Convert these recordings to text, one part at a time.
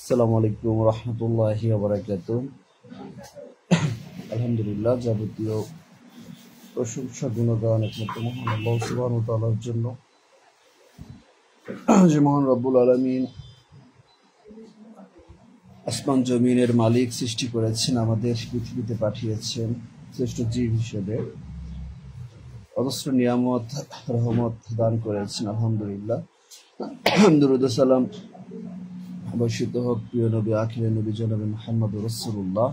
আসসালামু আলাইকুম রহমতুল্লাহি ওয়া বারাকাতুহু। আলহামদুলিল্লাহ, যাবতীয় প্রশংসা গুণগান একমাত্র মহান আল্লাহ সুবহানাহু ওয়া তাআলার জন্য, যে মহান রব্বুল আলামিন আসমান জমিনের মালিক, সৃষ্টি করেছেন, আমাদের পৃথিবীতে পাঠিয়েছেন শ্রেষ্ঠ জীব হিসেবে, অজস্র নিয়ামত রহমত দান করেছেন। আলহামদুলিল্লাহ, দুরূদ ও সালাম বর্ষিত হোক প্রিয় নবী, আখিরের নবী জনাব মুহাম্মদুর রাসূলুল্লাহ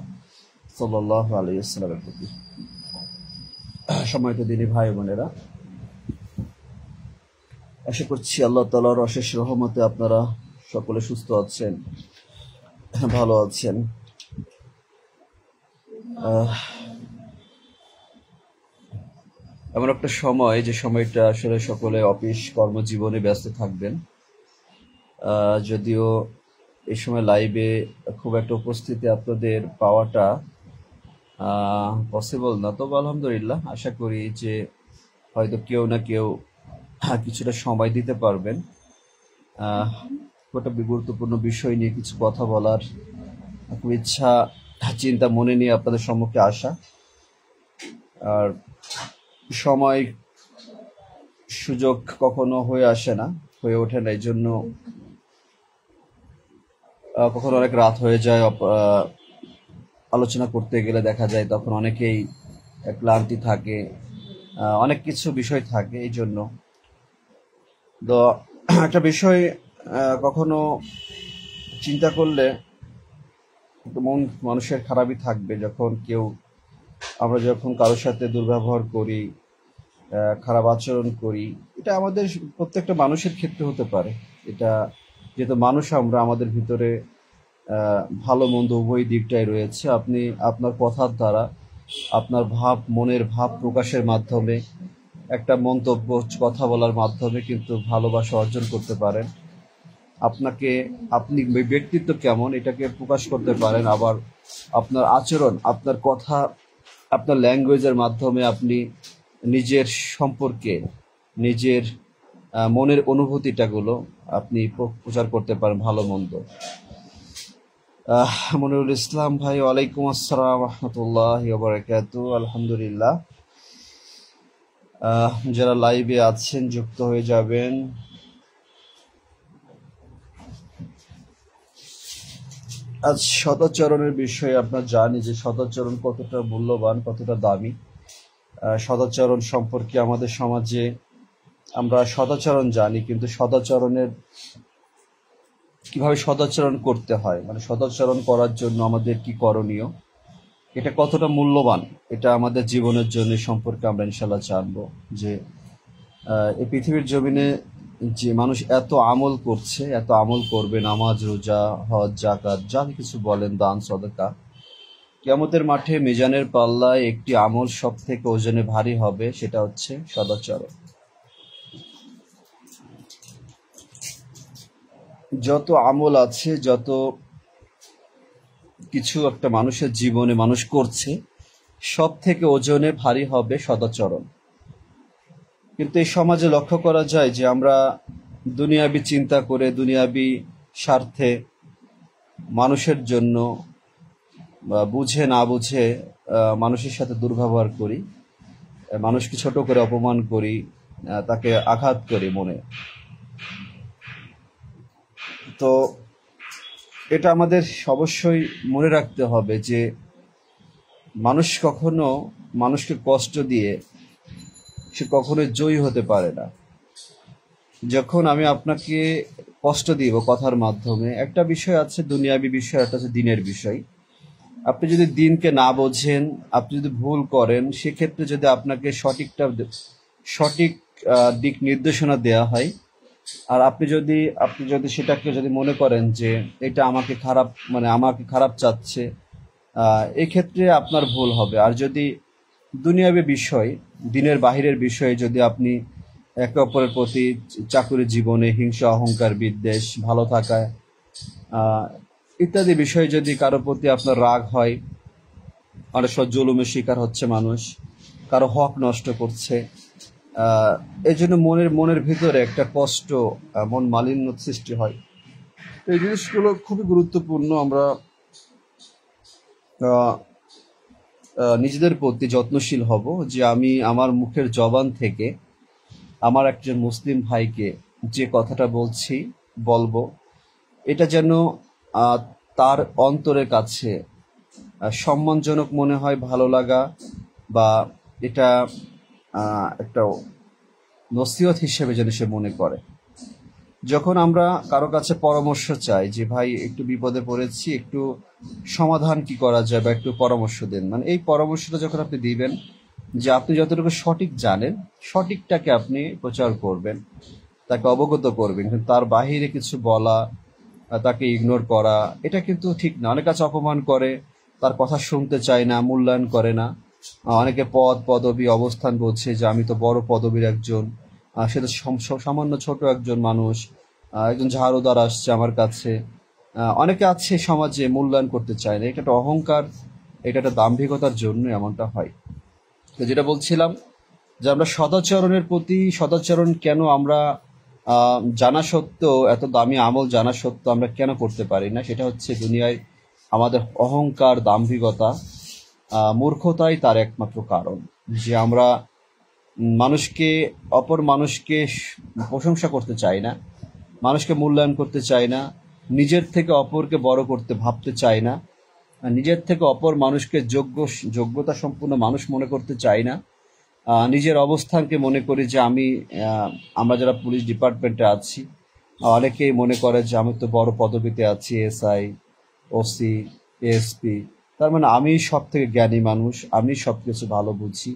সাল্লাল্লাহু আলাইহি ওয়াসাল্লামের প্রতি। সম্মানিত দিনী ভাই বোনেরা, আশা করছি আল্লাহ তাআলার অশেষ রহমতে আপনারা সকলে সুস্থ আছেন, ভালো আছেন। এমন একটা সময়, যে সময়টা আসলে সকলে অফিস কর্মজীবনে ব্যস্ত থাকবেন। যদিও এই সময় লাইভে খুব একটা উপস্থিতি আপনাদের পাওয়াটা পসিবল না, তবে আলহামদুলিল্লাহ আশা করি যে হয়তো কেউ না কেউ কিছুটা সময় দিতে পারবেন। একটা গুরুত্বপূর্ণ বিষয় নিয়ে কিছু কথা বলার খুব ইচ্ছা, চিন্তা মনে নিয়ে আপনাদের সম্মুখে আসা। আর সময় সুযোগ কখনো হয়ে আসে না, হয়ে ওঠে না, এই জন্য কখনো অনেক রাত হয়ে যায়। আলোচনা করতে গেলে দেখা যায় তখন অনেকেই ক্লান্তি থাকে, অনেক কিছু বিষয় থাকে। এই জন্য তো একটা বিষয় কখনো চিন্তা করলে মন মানুষের খারাপই থাকবে, আমরা যখন কারোর সাথে দুর্ব্যবহার করি, খারাপ আচরণ করি। এটা আমাদের প্রত্যেকটা মানুষের ক্ষেত্রে হতে পারে। এটা যেহেতু মানুষ আমরা, আমাদের ভিতরে ভালো মন্দ উভয় দিকটাই রয়েছে। আপনি আপনার কথার দ্বারা, আপনার মনের ভাব প্রকাশের মাধ্যমে, একটা মন্তব্য কথা বলার মাধ্যমে কিন্তু ভালোবাসা অর্জন করতে পারেন। আপনি ব্যক্তিত্ব কেমন এটাকে প্রকাশ করতে পারেন। আবার আপনার আচরণ, আপনার কথা, আপনার ল্যাঙ্গুয়েজের মাধ্যমে আপনি নিজের সম্পর্কে, নিজের মনের অনুভূতিটাগুলো আপনি প্রচার করতে পারেন, ভালো মন্দ। মনিরুল ইসলাম ভাই, ওয়ালাইকুম আসসালাম রহমতুল্লাহি ওয়া বারাকাতুহু। আলহামদুলিল্লাহ, যারা লাইভে আছেন যুক্ত হয়ে যাবেন। আজ সদাচরণের বিষয়ে আপনারা জানি যে সদাচরণ কতটা মূল্যবান, কতটা দামি। সদাচরণ সম্পর্কে আমাদের সমাজে আমরা সদাচরণ জানি, কিন্তু কিভাবে সদাচরণ করতে হয়, মানে সদাচরণ করার জন্য আমাদের কি করণীয়, এটা কতটা মূল্যবান, এটা আমাদের জীবনের জন্য সম্পর্কে আমরা ইনশাল্লাহ জানবো। যে এই পৃথিবীর জমিনে যে মানুষ এত আমল করছে, এত আমল করবে, নামাজ, রোজা, হজ, যাকাত, যা কিছু বলেন, দান, সদকা, কিয়ামতের মাঠে মিজানের পাল্লায় একটি আমল সব থেকে ওজনে ভারী হবে, সেটা হচ্ছে সদাচরণ। যত আমল আছে, যত কিছু একটা মানুষের জীবনে মানুষ করছে, সব থেকে ওজনে ভারী হবে সদাচরণ। কিন্তু এই সমাজে লক্ষ্য করা যায় যে আমরা দুনিয়াবি চিন্তা করে, দুনিয়াবি স্বার্থে, মানুষের জন্য বুঝে না বুঝে মানুষের সাথে দুর্ব্যবহার করি, মানুষকে ছোট করে অপমান করি, তাকে আঘাত করি মনে। তো এটা আমাদের অবশ্যই মনে রাখতে হবে যে মানুষ কখনো মানুষকে কষ্ট দিয়ে সে কখনোই জয়ী হতে পারে না। যখন আমি আপনাকে কষ্ট দিব কথার মাধ্যমে, একটা বিষয় আছে দুনিয়াবি বিষয়, একটা আছে দিনের বিষয়। আপনি যদি দিনকে না বোঝেন, আপনি যদি ভুল করেন, সেক্ষেত্রে যদি আপনাকে সঠিক দিক নির্দেশনা দেয়া হয়, আর আপনি যদি সেটাকে যদি মনে করেন যে এটা আমাকে খারাপ চাচ্ছে, এই ক্ষেত্রে আপনার ভুল হবে। আর যদি দুনিয়াবী বিষয়, দিনের বাহিরের বিষয়ে যদি আপনি একে অপরের প্রতি চাকুরি জীবনে হিংসা, অহংকার, বিদ্বেষ, ভালো থাকায় ইত্যাদি বিষয়ে যদি কারো প্রতি আপনার রাগ হয়, অনেক সময় জুলুমের শিকার হচ্ছে মানুষ, কারো হক নষ্ট করছে, এই জন্য মনের ভিতরে একটা কষ্ট, মন মালিন্য সৃষ্টি হয়। এই জিনিসগুলো খুবই গুরুত্বপূর্ণ। আমরা নিজেদের প্রতি যত্নশীল হব যে আমি আমার মুখের জবান থেকে আমার একজন মুসলিম ভাইকে যে কথাটা বলবো, এটা যেন তার অন্তরের কাছে সম্মানজনক মনে হয়, ভালো লাগা, বা এটা একটা নসিহত হিসেবে যেন সে মনে করে। যখন আমরা কারো কাছে পরামর্শ চাই যে ভাই একটু বিপদে পড়েছি, একটু সমাধান কি করা যায় বা একটু পরামর্শ দেন, মানে এই পরামর্শটা যখন আপনি দিবেন, যে আপনি যতটুকু সঠিক জানেন সঠিকটাকে আপনি প্রচার করবেন, তাকে অবগত করবেন, কিন্তু তার বাহিরে কিছু বলা, তাকে ইগনোর করা, এটা কিন্তু ঠিক না। অনেক কাছে অপমান করে, তার কথা শুনতে চায় না, মূল্যায়ন করে না। অনেকে পদবি, অবস্থান বলছে যে আমি তো বড় পদবীর একজন, সে তো সামান্য ছোট একজন মানুষ, একজন ঝাড়ুদার আসছে আমার কাছে। অনেকে আছে সমাজে মূল্যায়ন করতে চায় না, এটা একটা অহংকার, এটা একটা দাম্ভিকতার জন্য এমনটা হয়। তো যেটা বলছিলাম, যে আমরা সদাচরণ কেন আমরা জানা সত্ত্বেও, এত দামি আমল জানা সত্ত্বেও আমরা কেন করতে পারি না, সেটা হচ্ছে দুনিয়ায় আমাদের অহংকার, দাম্ভিকতা, মূর্খতাই তার একমাত্র কারণ। যে আমরা অপর মানুষকে প্রশংসা করতে চাই না, মানুষকে মূল্যায়ন করতে চাই না, নিজের থেকে অপরকে বড় করতে ভাবতে চাই না, নিজের থেকে অপর মানুষকে যোগ্যতা সম্পূর্ণ মানুষ মনে করতে চাই না। নিজের অবস্থানকে মনে করি যে আমরা যারা পুলিশ ডিপার্টমেন্টে আছি, অনেকেই মনে করে যে আমি তো বড় পদবিতে আছি, এসআই, ওসি, এএসপি, তার মানে আমি সব থেকে জ্ঞানী মানুষ, আমি সবকিছু ভালো বুঝি,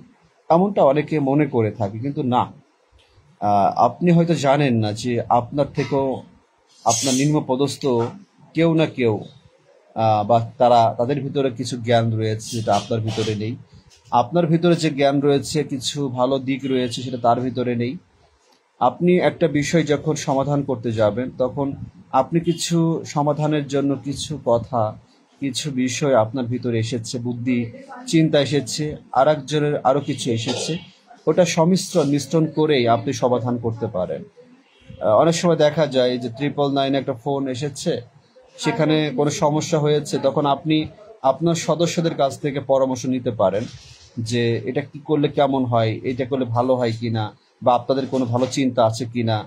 এমনটা অনেকে মনে করে থাকে। কিন্তু না, আপনি হয়তো জানেন না যে আপনার থেকেও আপনার নিম্ন পদস্থ কেউ না কেউ, বা তাদের ভিতরে কিছু জ্ঞান রয়েছে যেটা আপনার ভিতরে নেই। আপনার ভিতরে যে জ্ঞান রয়েছে, কিছু ভালো দিক রয়েছে, সেটা তার ভিতরে নেই। আপনি একটা বিষয় যখন সমাধান করতে যাবেন, তখন আপনি কিছু সমাধানের জন্য কিছু কথা, কিছু বিষয় আপনার ভিতরে এসেছে, বুদ্ধি চিন্তা এসেছে, আর একজনের আরো কিছু এসেছে, ওটা মিশ্রণ করেই আপনি সমাধান করতে পারেন। অনেক সময় দেখা যায় যে 999 একটা ফোন এসেছে, সেখানে কোনো সমস্যা হয়েছে, তখন আপনি আপনার সদস্যদের কাছ থেকে পরামর্শ নিতে পারেন যে এটা কি করলে কেমন হয়, এটা করলে ভালো হয় কিনা, বা আপনাদের কোনো ভালো চিন্তা আছে কিনা।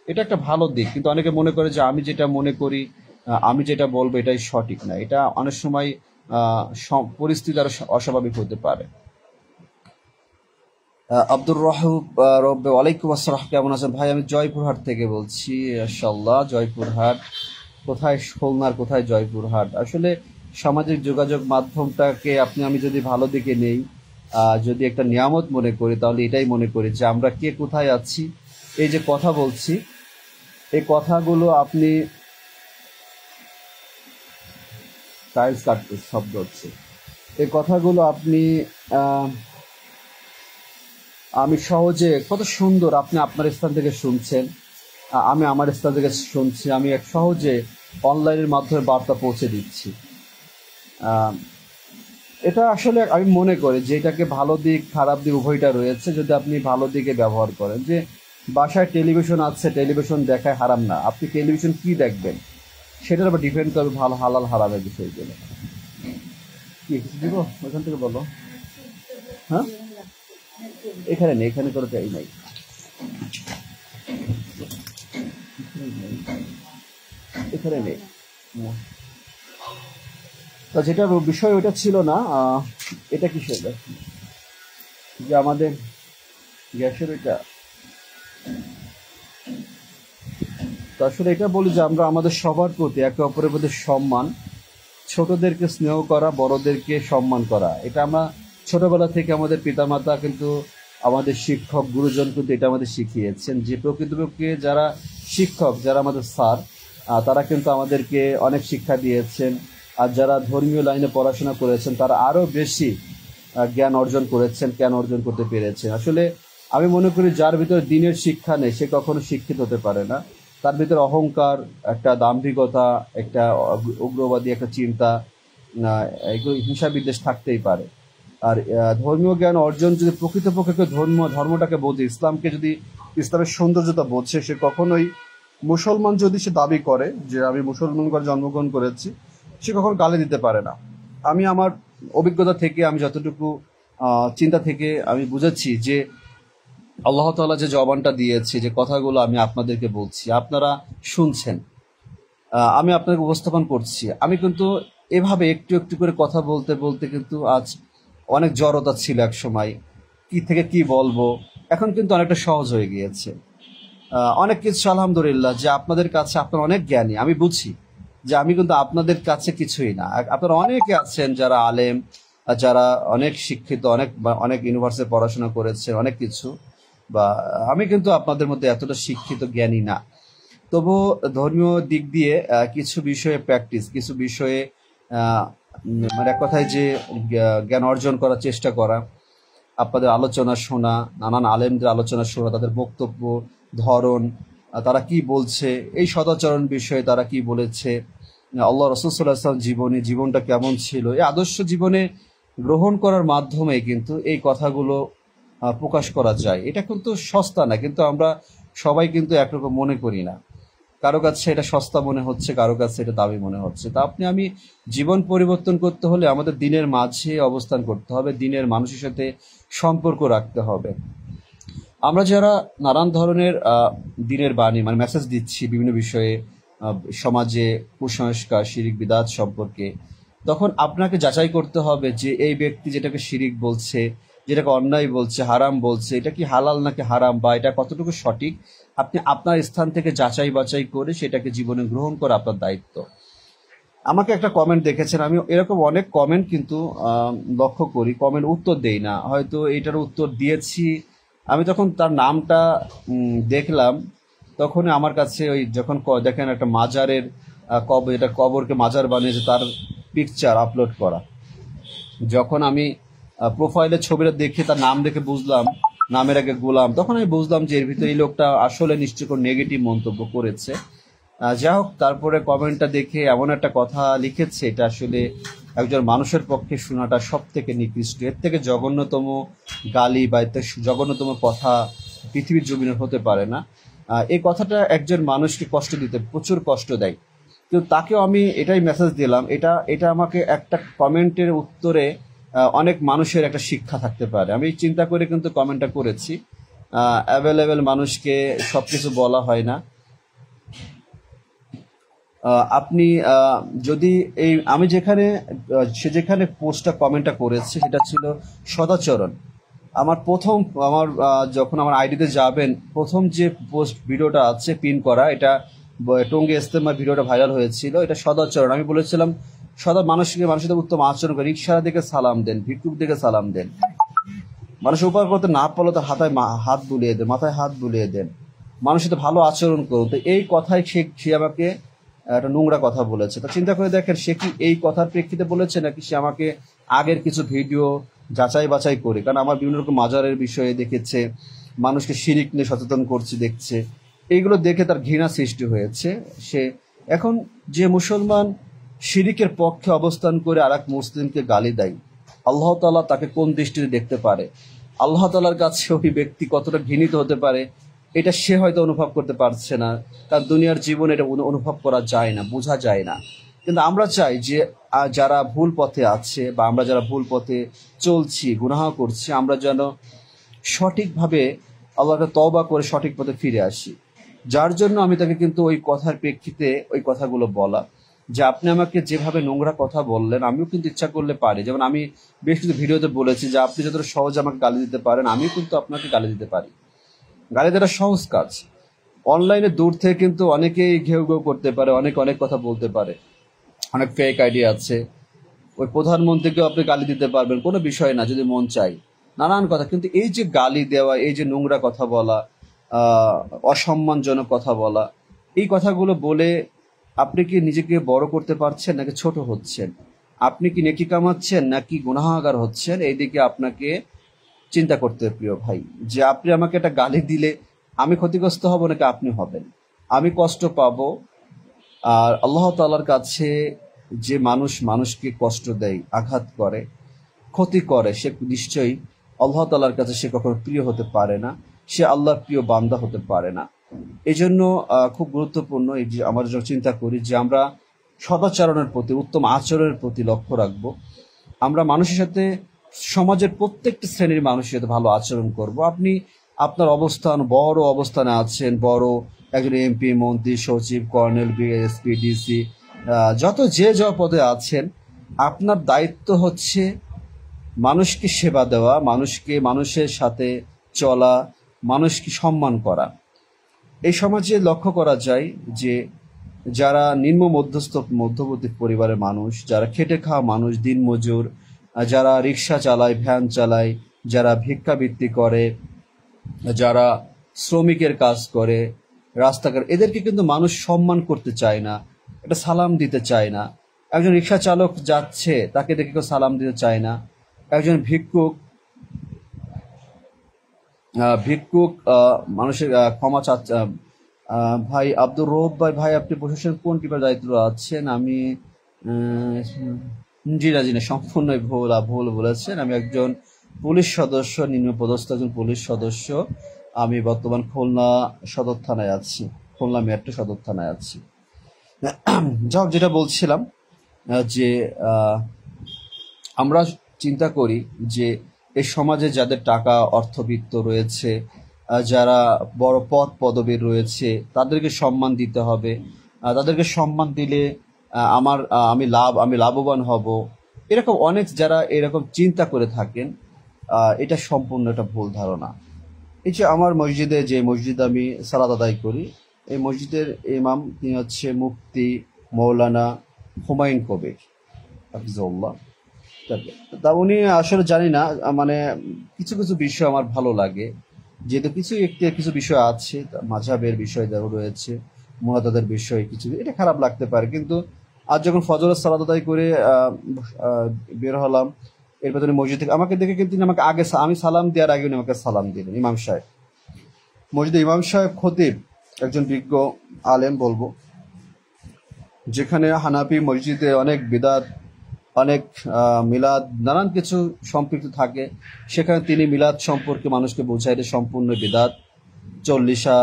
এটা একটা ভালো দিক। কিন্তু অনেকে মনে করে যে আমি যেটা মনে করি, আমি যেটা বলবো এটাই সঠিক না। এটা অনেক সময় পরিস্থিতি আরো অস্বাভাবিক হতে পারে। আব্দুর রহব রব্বে, ওয়ালাইকুম আসসালাম, কেমন আছেন ভাই? আমি জয়পুরহাট থেকে বলছি। মাশাআল্লাহ, জয়পুরহাট কোথায়? খুলনার কোথায় জয়পুরহাট? আসলে সামাজিক যোগাযোগ মাধ্যমটাকে আমি যদি ভালো দিকে নেই, যদি একটা নিয়ামত মনে করি, তাহলে এটাই মনে করি যে আমরা কে কোথায় আছি, এই যে কথা বলছি, এই কথাগুলো আপনি টাইলস কাটতে শব্দ হচ্ছে, এই কথাগুলো আমি সহজে, কত সুন্দর আপনি আপনার স্থান থেকে শুনছেন, আমি আমার স্থান থেকে শুনছি, আমি এক সহজে অনলাইনের মাধ্যমে বার্তা পৌঁছে দিচ্ছি। এটা আসলে আমি মনে করি যে এটাকে ভালো দিক, খারাপ দিক উভয়টা রয়েছে, যদি আপনি ভালো দিকে ব্যবহার করেন। যে বাসায় টেলিভিশন আছে, টেলিভিশন দেখায় হারাম না, আপনি টেলিভিশন কি দেখবেন সেটার উপর ডিপেন্ড করবে ভালো হালাল হারামের বিষয়গুলো। কি দিব ওখান থেকে বলো? হ্যাঁ, এখানে নেই, এখানে কোনো চাই নাই, এখানে নেই। তো যেটা বিষয় ওটা ছিল না, এটা কি ছিল যে আমাদের গ্যাসের এটা, তো আসলে এটা বলি যে আমরা আমাদের সবার প্রতি একে অপরের প্রতি সম্মান, ছোটদেরকে স্নেহ করা, বড়দেরকে সম্মান করা। এটা আমরা ছোটবেলা থেকে আমাদের পিতামাতা কিন্তু, আমাদের শিক্ষক গুরুজন কিন্তু এটা আমাদের শিখিয়েছেন যে প্রকৃতপক্ষে যারা শিক্ষক, যারা আমাদের স্যার, তারা কিন্তু আমাদেরকে অনেক শিক্ষা দিয়েছেন। আর যারা ধর্মীয় লাইনে পড়াশোনা করেছেন তারা আরও বেশি জ্ঞান অর্জন করেছেন, জ্ঞান অর্জন করতে পেরেছেন। আসলে আমি মনে করি যার ভিতরে দিনের শিক্ষা নেই সে কখনো শিক্ষিত হতে পারে না। তার ভিতরে অহংকার, একটা দাম্ভিকতা, একটা উগ্রবাদী একটা চিন্তা, এগুলো হিংসা বিদ্বেষ থাকতেই পারে। আর ধর্মীয় জ্ঞান অর্জন যদি প্রকৃতপক্ষে কেউ ধর্মটাকে বোঝে, ইসলামকে যদি, ইসলামের সৌন্দর্যতা বোঝে, সে কখনোই মুসলমান যদি সে দাবি করে যে আমি মুসলমান ঘরে জন্মগ্রহণ করেছি, সে কখনো গালি দিতে পারে না। আমি আমার অভিজ্ঞতা থেকে, আমি যতটুকু চিন্তা থেকে আমি বুঝেছি যে আল্লাহ তাআলা যে জবানটা দিয়েছে, যে কথাগুলো আমি আপনাদেরকে বলছি, আপনারা শুনছেন, আমি আপনাকে উপস্থাপন করছি, আমি কিন্তু এভাবে একটু একটু করে কথা বলতে বলতে কিন্তু আজ অনেক জড়তা ছিল এক সময়, কি থেকে কি বলবো, এখন কিন্তু অনেকটা সহজ হয়ে গিয়েছে। অনেক কিছু আলহামদুলিল্লাহ যে আপনাদের কাছে, আপনারা অনেক জ্ঞানী, আমি বুঝি যে আমি কিন্তু আপনাদের কাছে কিছুই না। আপনারা অনেকে আছেন যারা আলেম, যারা অনেক শিক্ষিত, অনেক অনেক ইউনিভার্সিটি পড়াশোনা করেছে, অনেক কিছু, বা আমি কিন্তু আপনাদের মধ্যে এতটা শিক্ষিত জ্ঞানী না। তবু ধর্মীয় দিক দিয়ে কিছু বিষয়ে প্র্যাকটিস, কিছু বিষয়ে মানে এক কথায় যে জ্ঞান অর্জন করার চেষ্টা করা, আপনাদের আলোচনা শোনা, নানান আলেমদের আলোচনা শোনা, তাদের বক্তব্য ধরন, তারা কি বলছে, এই সদাচরণ বিষয়ে তারা কি বলেছে, আল্লাহ রাসূল সাল্লাল্লাহু আলাইহি ওয়াসাল্লাম জীবনটা কেমন ছিল, এই আদর্শ জীবনে গ্রহণ করার মাধ্যমে কিন্তু এই কথাগুলো প্রকাশ করা যায়। এটা কিন্তু সস্তা না, কিন্তু আমরা সবাই কিন্তু একরকম মনে করি না। কারো কাছে এটা সস্তা মনে হচ্ছে, কারো কাছে এটা দামি মনে হচ্ছে। তা আপনি আমি জীবন পরিবর্তন করতে হলে আমাদের দিনের মাঝে অবস্থান করতে হবে, দিনের মানুষের সাথে সম্পর্ক রাখতে হবে। আমরা যারা নানান ধরনের দিনের বাণী মানে মেসেজ দিচ্ছি বিভিন্ন বিষয়ে, সমাজে কুসংস্কার, শিরিক বিদআত সম্পর্কে, তখন আপনাকে যাচাই করতে হবে যে এই ব্যক্তি যেটাকে শিরিক বলছে, যেটাকে অন্যায় বলছে, হারাম বলছে, এটা কি হালাল নাকি হারাম, বা এটা কতটুকু সঠিক, আপনি আপনার স্থান থেকে যাচাই বাছাই করে সেটাকে জীবনে গ্রহণ করা আপনার দায়িত্ব। আমাকে একটা কমেন্ট দেখেছেন, আমি এরকম অনেক কমেন্ট কিন্তু লক্ষ্য করি, কমেন্ট উত্তর দেই না, হয়তো এটার উত্তর দিয়েছি। আমি যখন তার নামটা দেখলাম, তখনই আমার কাছে ওই যখন দেখেন একটা মাজারের এটা কবরকে মাজার বানিয়েছে, তার পিকচার আপলোড করা, যখন আমি প্রোফাইলের ছবিটা দেখে তার নাম দেখে বুঝলাম, নামের আগে গোলাম, তখন আমি বুঝলাম যে এর ভিতরে এই লোকটা আসলে নিশ্চয় কোনো নেগেটিভ মন্তব্য করেছে। যাই হোক, তারপরে কমেন্টটা দেখে এমন একটা কথা লিখেছে, এটা আসলে একজন মানুষের পক্ষে শোনাটা সব থেকে নিকৃষ্ট, এর থেকে জঘন্যতম গালি বা এর থেকে জঘন্যতম কথা পৃথিবীর জমিনে হতে পারে না। এই কথাটা একজন মানুষকে কষ্ট দিতে প্রচুর কষ্ট দেয়, কিন্তু তাকেও আমি এটাই মেসেজ দিলাম, এটা এটা আমাকে একটা কমেন্টের উত্তরে অনেক মানুষের একটা শিক্ষা থাকতে পারে, আমি চিন্তা করে কিন্তু কমেন্টটা করেছি। অ্যাভেলেবেল মানুষকে সবকিছু বলা হয় না। আপনি যদি এই আমি যেখানে সে যেখানে পোস্টটা কমেন্টটা করেছে সেটা ছিল সদাচরণ। আমার প্রথম, আমার যখন আমার আইডিতে যাবেন, প্রথম যে পোস্ট ভিডিওটা আছে পিন করা, এটা টঙ্গী ইজতেমা ভিডিওটা ভাইরাল হয়েছিল, এটা সদাচরণ। আমি বলেছিলাম মানুষের সাথে উত্তম আচরণ করে, রিক্সা দেখে সালাম দেন, ভিক্ষুক দেখে সালাম দেন, মানুষের উপকার করতে না পারলে তার হাত বুলিয়ে দেন, মাথায় হাত বুলিয়ে দেন, মানুষের সাথে ভালো আচরণ করুন। তো এই কথাই সে আমাকে একটা নোংরা কথা বলেছে। তা চিন্তা করে দেখেন, সে কি এই কথার প্রেক্ষিতে বলেছে, নাকি সে আমাকে আগের কিছু ভিডিও যাচাই বাছাই করে, কারণ আমার বিভিন্ন রকম মাজারের বিষয়ে দেখেছে, মানুষকে শিরিক নিয়ে সচেতন করছে দেখছে, এইগুলো দেখে তার ঘৃণা সৃষ্টি হয়েছে। সে এখন যে মুসলমান শিরিকের পক্ষে অবস্থান করে আর এক মুসলিমকে গালি দেয়, আল্লাহ তাআলা তাকে কোন দৃষ্টিতে দেখতে পারে, আল্লাহ তাআলার কাছে ওই ব্যক্তি কতটা ঘৃণিত হতে পারে, এটা সে হয়তো অনুভব করতে পারছে না, তার দুনিয়ার জীবনে এটা অনুভব করা যায় না, বোঝা যায় না। কিন্তু আমরা চাই যে যারা ভুল পথে আছে, বা আমরা যারা ভুল পথে চলছি, গুনাহ করছি, আমরা যেন সঠিকভাবে আল্লাহকে তওবা করে সঠিক পথে ফিরে আসি। যার জন্য আমি তাকে কিন্তু ওই কথার প্রেক্ষিতে ওই কথাগুলো বলা, যে আপনি আমাকে যেভাবে নোংরা কথা বললেন, আমিও কিন্তু ইচ্ছা করলে পারি, যেমন আমি বেশ কিছু ভিডিওতে বলেছি যে আপনি যতটা সহজে আমাকে গালি দিতে পারেন, আমিও কিন্তু আপনাকে গালি দিতে পারি। গালি দেওয়াটা সহজ কাজ। অনলাইনে দূর থেকে কিন্তু অনেকেই ঘেউ ঘেউ করতে পারে, অনেক অনেক কথা বলতে পারে। অনেক ফেক আইডি আছে। ওই প্রধানমন্ত্রীকেও আপনি গালি দিতে পারবেন, কোনো বিষয় না যদি মন চাই, নানান কথা। কিন্তু এই যে গালি দেওয়া, এই যে নোংরা কথা বলা, আহ, অসম্মানজনক কথা বলা, এই কথাগুলো বলে আপনি কি নিজেকে বড় করতে পারছেন নাকি ছোট হচ্ছেন? আপনি কি নেকি কামাচ্ছেন নাকি গুনাহগার হচ্ছেন? এইদিকে আপনাকে চিন্তা করতে হবে প্রিয় ভাই, যে আপনি আমাকে একটা গালি দিলে আমি ক্ষতিগ্রস্ত হব নাকি আপনি হবেন? আমি কষ্ট পাবো, আর আল্লাহ তাআলার কাছে যে মানুষ মানুষকে কষ্ট দেয়, আঘাত করে, ক্ষতি করে, সে নিশ্চয়ই আল্লাহ তাআলার কাছে সে কখনো প্রিয় হতে পারে না, সে আল্লাহর প্রিয় বান্দা হতে পারে না। এই জন্য খুব গুরুত্বপূর্ণ এই যে আমরা যখন চিন্তা করি যে আমরা সদাচরণের প্রতি, উত্তম আচরণের প্রতি লক্ষ্য রাখবো, আমরা মানুষের সাথে, সমাজের প্রত্যেকটি শ্রেণীর মানুষের সাথে ভালো আচরণ করব। আপনি আপনার অবস্থান, বড় অবস্থানে আছেন, বড় একজন এমপি, মন্ত্রী, সচিব, কর্নেল, বিএসপি, ডিসি, যত যে পদে আছেন, আপনার দায়িত্ব হচ্ছে মানুষকে সেবা দেওয়া, মানুষের সাথে চলা, মানুষকে সম্মান করা। এই সমাজে লক্ষ্য করা যায় যে যারা নিম্ন মধ্যবর্তী পরিবারের মানুষ, যারা খেটে খাওয়া মানুষ, দিনমজুর, যারা রিক্সা চালায়, ভ্যান চালায়, যারা ভিক্ষাবৃত্তি করে, যারা শ্রমিকের কাজ করে, রাস্তাঘাট, এদেরকে কিন্তু মানুষ সম্মান করতে চায় না, একটা সালাম দিতে চায় না। একজন রিক্সা চালক যাচ্ছে, তাকে দেখে কেউ সালাম দিতে চায় না। একজন ভিক্ষুক, ভিক্ষুক মানুষের ক্ষমা চাচ্ছে। ভাই আব্দুর রৌফ ভাই, ভাই আপনি প্রশাসন কোন টিপের দায়িত্ব আছেন? আমি আহ, জি না, জি না, সম্পূর্ণই ভুল বলেছেন। আমি একজন পুলিশ সদস্য, নিম্ন পদস্থ একজন পুলিশ সদস্য। আমি বর্তমান খুলনা সদর থানায় আছি, খুলনা মেট্রো সদর থানায় আছি। যাক, যেটা বলছিলাম, যে আমরা চিন্তা করি যে এই সমাজে যাদের টাকা অর্থবিত্ত রয়েছে, যারা বড় পদ পদবী রয়েছে, তাদেরকে সম্মান দিতে হবে। তাদেরকে সম্মান দিলে আমি লাভবান হব, এরকম অনেক যারা এরকম চিন্তা করে থাকেন, এটা সম্পূর্ণ একটা ভুল ধারণা। এই যে আমার মসজিদে, যে মসজিদে আমি সালাত আদায় করি, এই মসজিদের ইমাম তিনি হচ্ছে মুফতি মৌলানা হুমায়ুন কবির হাফিজাহুল্লাহ। তা উনি আসলে জানি না, মানে কিছু কিছু বিষয় আমার ভালো লাগে, যেহেতু কিছু বিষয় আছে, মাযহাবের বিষয় যারা রয়েছে, মুনাজাতের বিষয় কিছু, এটা খারাপ লাগতে পারে। কিন্তু আজ যখন ফজরের সালাত আদায় করে বের হলাম, এরপর তিনি মসজিদ থেকে আমাকে দেখে, কিন্তু তিনি আমাকে আগে, আমি সালাম দেওয়ার আগে উনি আমাকে সালাম দিলেন। ইমাম সাহেব, মসজিদে ইমাম সাহেব খতিব, একজন বিজ্ঞ আলেম বলবো। যেখানে হানাফি মসজিদে অনেক বিদাত, অনেক মিলাদ, নানান কিছু সম্পৃক্ত থাকে, সেখানে তিনি মিলাদ সম্পর্কে মানুষকে বোঝাই যে সম্পূর্ণ বিদাত। চল্লিশা,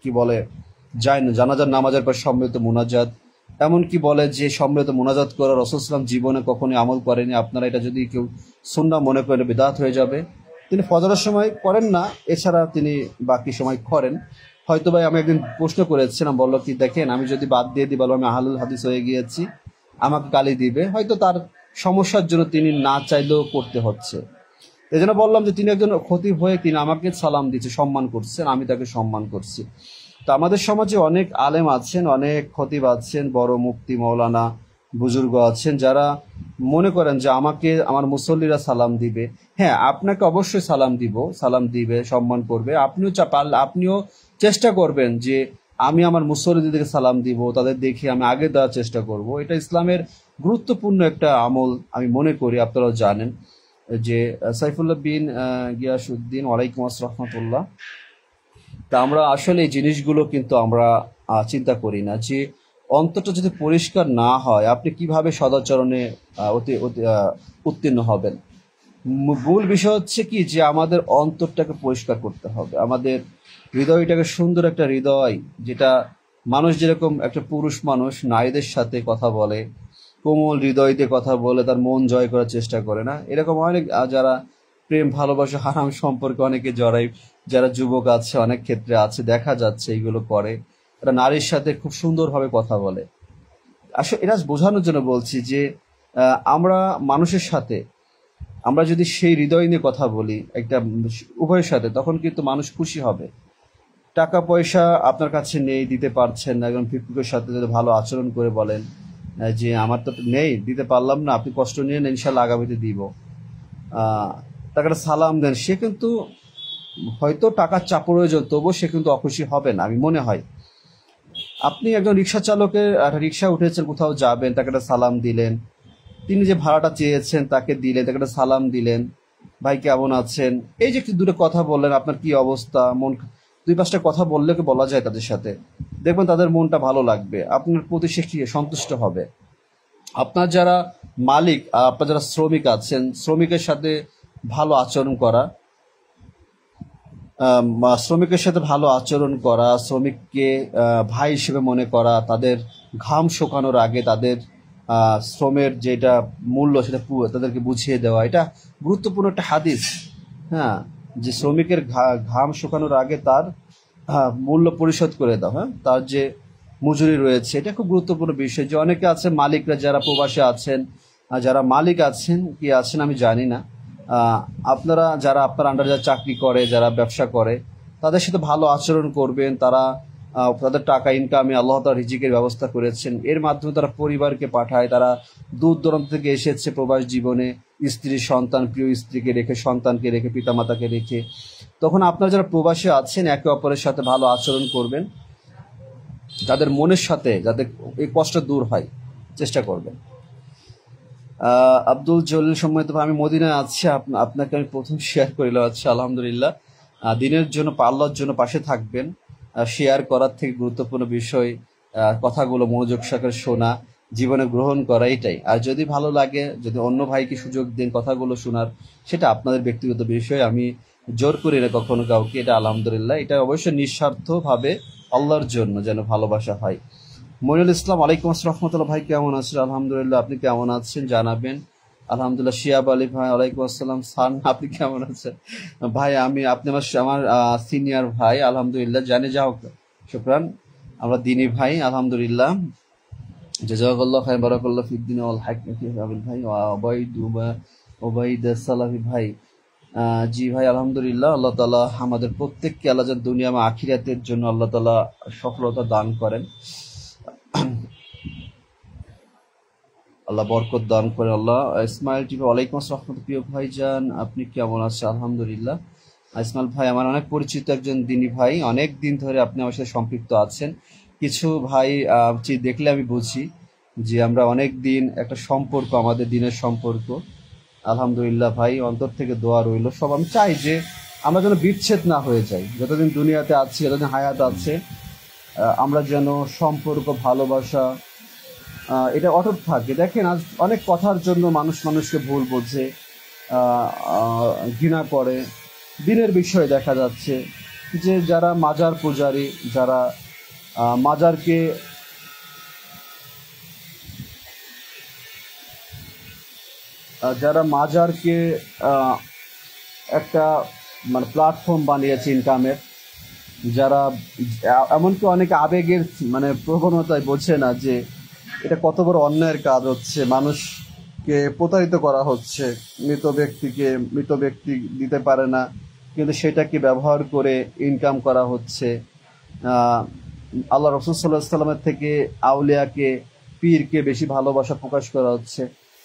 কি বলে, জানাজার নামাজের পর সম্মিলিত মোনাজাত, এমনকি বলে যে সম্মিলিত মোনাজাত করা রাসূল সাল্লাল্লাহু আলাইহি ওয়াসাল্লাম জীবনে কখনোই আমল করেনি, আপনারা এটা যদি কেউ সুন্নাহ মনে করে বিদাত হয়ে যাবে। তিনি ফজরের সময় করেন না, এছাড়া তিনি বাকি সময় করেন। হয়তো ভাই আমি একদিন প্রশ্ন করেছিলাম, বললো কি, দেখেন আমি যদি বাদ দিয়ে দিই, বলো আমি আহলুল হাদিস হয়ে গিয়েছি, আমাকে গালি দিবে। হয়তো তার সমস্যার জন্য তিনি না চাইলেও করতে হচ্ছে। এই জন্য বললাম যে তিনি একজন খতিব হয়ে তিনি আমাকে সালাম দিচ্ছে, সম্মান করছেন, আমি তাকে সম্মান করছি। তো আমাদের সমাজে অনেক আলেম আছেন, অনেক খতিব আছেন, বড় মুফতি মৌলানা বুজুর্গ আছেন, যারা মনে করেন যে আমাকে আমার মুসল্লিরা সালাম দিবে। হ্যাঁ, আপনাকে অবশ্যই সালাম দিবে, সম্মান করবে। পারলে আপনিও চেষ্টা করবেন যে আমি আমার মুসল্লিদেরকে সালাম দিব, তাদের দেখে আমি আগে দেওয়ার চেষ্টা করব। এটা ইসলামের গুরুত্বপূর্ণ একটা আমল আমি মনে করি। আপনারাও জানেন যে সাইফুল্লাহ বিন গিয়াসউদ্দিন, ওয়ালাইকুম আসসালাম রাহমাতুল্লাহ। তা আমরা আসলে এই জিনিসগুলো কিন্তু আমরা চিন্তা করি না, যে অন্তরটা যদি পরিষ্কার না হয়, আপনি কিভাবে সদাচরণে উত্তীর্ণ হবেন? মূল বিষয় হচ্ছে কি, যে আমাদের অন্তরটাকে পরিষ্কার করতে হবে, আমাদের হৃদয়টাকে সুন্দর একটা হৃদয়, যেটা মানুষ যেরকম একটা পুরুষ মানুষ নারীদের সাথে কথা বলে, কোমল হৃদয় দিয়ে কথা বলে, তার মন জয় করার চেষ্টা করে না, এরকম অনেক যারা প্রেম ভালোবাসা হারাম সম্পর্কে অনেকে জড়ায়, যারা যুবক আছে, অনেক ক্ষেত্রে আছে, দেখা যাচ্ছে এইগুলো করে। এরা নারীর সাথে খুব সুন্দরভাবে কথা বলে। আসলে এটা বোঝানোর জন্য বলছি যে আমরা মানুষের সাথে, আমরা যদি সেই হৃদয় নিয়ে কথা বলি একটা উভয়ের সাথে, তখন কিন্তু মানুষ খুশি হবে। টাকা পয়সা আপনার কাছে নেই, দিতে পারছেন না, একজন ভিক্ষুকের সাথে যদি ভালো আচরণ করে বলেন, যে আমার তো নেই, দিতে পারলাম না, আপনি কষ্ট নিয়ে নেন, ইনশাল্লাহ আগামীতে দিব। তাকে একটা সালাম দেন, সে কিন্তু হয়তো টাকার চাপ প্রয়োজন, তবুও সে কিন্তু অখুশি হবে না, আমি মনে হয়। আপনি একজন রিক্সা চালকের একটা রিক্সা উঠেছেন, কোথাও যাবেন, তাকে একটা সালাম দিলেন, তিনি যে ভাড়াটা চেয়েছেন তাকে দিলেন, তাকে একটা সালাম দিলেন, ভাই কেমন আছেন, এই যে একটু দূরে কথা বললেন, আপনার কি অবস্থা, মন, দুই পাঁচটা কথা বললে কি বলা যায় তাদের সাথে, দেখবেন তাদের মনটা ভালো লাগবে, আপনার প্রতি সে কি সন্তুষ্ট হবে। আপনার যারা মালিক, আপনার যারা শ্রমিক আছেন, শ্রমিকের সাথে ভালো আচরণ করা, শ্রমিকের সাথে ভালো আচরণ করা, শ্রমিককে ভাই হিসেবে মনে করা, তাদের ঘাম শুকানোর আগে তাদের শ্রমের যেটা মূল্য সেটা তাদেরকে বুঝিয়ে দেওয়া, এটা গুরুত্বপূর্ণ একটা হাদিস। হ্যাঁ, যে শ্রমিকের ঘাম শুকানোর আগে তার মূল্য পরিশোধ করে দাও, হ্যাঁ, তার যে মজুরি রয়েছে, এটা খুব গুরুত্বপূর্ণ বিষয়। যে অনেকে আছে মালিকরা যারা প্রবাসে আছেন, যারা মালিক আছেন কি আছেন আমি জানি না, আপনারা যারা আপনার আন্ডারে যারা চাকরি করে, যারা ব্যবসা করে, তাদের সাথে ভালো আচরণ করবেন। তারা তাদের টাকা ইনকামে আল্লাহ তাআলা রিজিকের ব্যবস্থা করেছেন, এর মাধ্যমে তারা পরিবারকে পাঠায়, তারা দূর দূরান্ত থেকে এসেছে প্রবাস জীবনে, স্ত্রী সন্তান, প্রিয় স্ত্রীকে রেখে, সন্তানকে রেখে, পিতামাতাকে রেখে। তখন আপনারা যারা প্রবাসে আছেন একে অপরের সাথে ভালো আচরণ করবেন, তাদের মনের সাথে যাতে এই কষ্ট দূর হয় চেষ্টা করবেন। আব্দুল জলিল সম্মানিত ভাই, আমি মদিনায় আছি, আপনাকে আমি প্রথম শেয়ার করিলাম। আচ্ছা, আলহামদুলিল্লাহ। দিনের জন্য, আল্লাহর জন্য পাশে থাকবেন। শেয়ার করার থেকে গুরুত্বপূর্ণ বিষয় কথাগুলো মনোযোগ সহকারে শোনা, জীবনে গ্রহণ করা, এটাই। আর যদি ভালো লাগে, যদি অন্য ভাইকে সুযোগ দেন কথাগুলো শোনার, সেটা আপনাদের ব্যক্তিগত বিষয়, আমি জোর করি না কখনো কাউকে। এটা আলহামদুলিল্লাহ, এটা অবশ্যই নিঃস্বার্থভাবে আল্লাহর জন্য যেন ভালোবাসা হয়। মইনুল ইসলাম, ওয়ালাইকুম আসসালাম রহমতুল্লাহ, ভাই কেমন আছেন? আলহামদুলিল্লাহ, আপনি কেমন আছেন জানাবেন। আলহামদুলিল্লাহ। শিয়াব আলী ভাই, ওয়ালাইকুম আসসালাম। সান, আপনি কেমন আছেন? ভাই আপনি আমার সিনিয়র ভাই, আলহামদুলিল্লাহ, জানে যাও, শুকরান, আমরা দিনী ভাই, আলহামদুলিল্লাহ। জাযাকাল্লাহ খাইর, বারাকাল্লাহ ফিদ্দিন ওয়াল হাকম আবিল ভাই, ওবাইদ সালাফি ভাই। জি ভাই, আলহামদুলিল্লাহ। আল্লাহ তাআলা আমাদের প্রত্যেককে আল্লাহ যেন দুনিয়া এবং আখিরাতের জন্য আল্লাহ তাআলা সফলতা দান করেন, আল্লাহ বরকত দান করেন। আল্লাহ। ইসমাইল টিভি, ওয়ালাইকুম আসসালাম প্রিয় ভাইজান, আপনি কেমন আছেন? আলহামদুলিল্লাহ। ইসমাইল ভাই আমার অনেক পরিচিত একজন দিনী ভাই, অনেক দিন ধরে আপনি আমার সাথে সম্পৃক্ত আছেন। কিছু ভাই দেখলে আমি বুঝি যে আমরা অনেক দিন একটা সম্পর্ক, আমাদের দিনের সম্পর্ক। আলহামদুলিল্লাহ ভাই, অন্তর থেকে দোয়া রইল। সব আমি চাই যে আমরা যেন বিচ্ছেদ না হয়ে যাই, যতদিন দুনিয়াতে আছি, যতদিন হায়াত আছে, আমরা যেন সম্পর্ক, ভালোবাসা, এটা অটুট থাকে। দেখেন, আজ অনেক কথার জন্য মানুষ মানুষকে ভুল বোঝে, ঘৃণা করে। দিনের বিষয়ে দেখা যাচ্ছে যে যারা মাজার পূজারী, যারা মাজারকে একটা মানে প্ল্যাটফর্ম বানিয়েছে ইনকামের, যারা এমনকি অনেকে আবেগের মানে প্রবণতায় বোঝে না যে এটা কত বড় অন্যায়ের কাজ হচ্ছে, মানুষকে প্রতারিত করা হচ্ছে, মৃত ব্যক্তি দিতে পারে না কিন্তু সেটাকে ব্যবহার করে ইনকাম করা হচ্ছে। আল্লাহ রাসূল সাল্লাল্লাহু আলাইহি সাল্লামের থেকে আউলিয়াকে, পীরকে বেশি ভালোবাসা প্রকাশ করা হচ্ছে।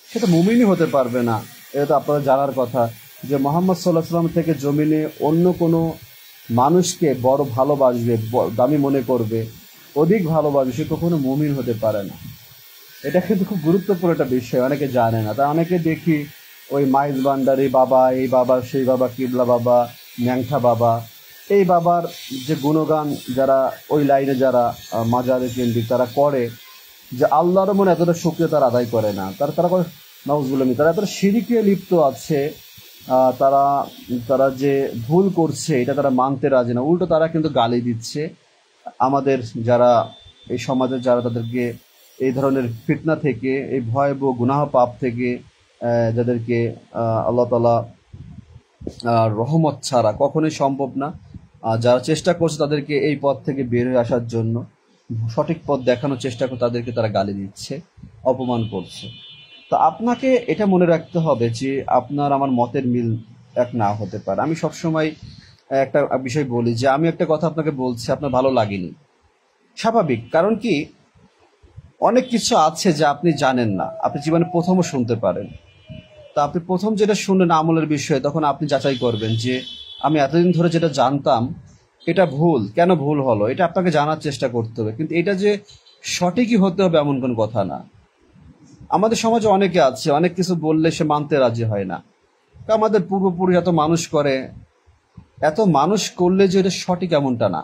সেটা মুমিনই হতে পারবে না। এটা তো আপনারা জানার কথা যে মুহাম্মদ সাল্লাল্লাহু আলাইহি সাল্লাম থেকে জমিনে অন্য কোনো মানুষকে বড় ভালোবাসবে, দামি মনে করবে, অধিক ভালোবাসবে, সে কখনো মুমিন হতে পারে না। এটা কিন্তু খুব গুরুত্বপূর্ণ একটা বিষয়, অনেকে জানে না। তা অনেকে দেখি ওই মাইজ ভান্ডারি বাবা, এই বাবা, সেই বাবা, কিবলা বাবা, ন্যাংথা বাবা, এই বাবার যে গুণগান যারা ওই লাইনে যারা মাজারে কেন্দ্রিক তারা করে, যে আল্লাহর মনে এতটা শুকরিয়া তারা আদায় করে না। তারা করে নাউজুবিল্লাহ, তারা এতটা শিরকে লিপ্ত আছে, তারা তারা যে ভুল করছে এটা তারা মানতে রাজি না, উল্টো তারা কিন্তু গালি দিচ্ছে আমাদের যারা এই সমাজের, যারা তাদেরকে এই ধরনের ফিতনা থেকে, এই ভয়াবহ গুনাহ পাপ থেকে যাদেরকে আল্লাহ তাআলা রহমত ছাড়া কখনোই সম্ভব না, যারা চেষ্টা করছে তাদেরকে এই পথ থেকে বের হয়ে আসার জন্য, সঠিক পথ দেখানোর চেষ্টা করে, তাদেরকে তারা গালি দিচ্ছে, অপমান করছে। তো আপনাকে এটা মনে রাখতে হবে যে আপনার আমার মতের মিল এক না হতে পারে। আমি সবসময় একটা বিষয় বলি যে আমি একটা কথা আপনাকে বলছি, আপনার ভালো লাগেনি, স্বাভাবিক। কারণ কি, অনেক কিছু আছে যা আপনি জানেন না, আপনি জীবনে প্রথমও শুনতে পারেন। তা আপনি প্রথম যেটা শুনলেন আমলের বিষয়ে, তখন আপনি যাচাই করবেন যে আমি এতদিন ধরে যেটা জানতাম এটা ভুল, কেন ভুল হলো, এটা আপনাকে জানার চেষ্টা করতে হবে। কিন্তু এটা যে সঠিকই হতে হবে এমন কোনো কথা না। আমাদের সমাজে অনেকে আছে, অনেক কিছু বললে সে মানতে রাজি হয় না। আমাদের পূর্বপুরুষ এত মানুষ করে, এত মানুষ করলে যে এটা সঠিক এমনটা না।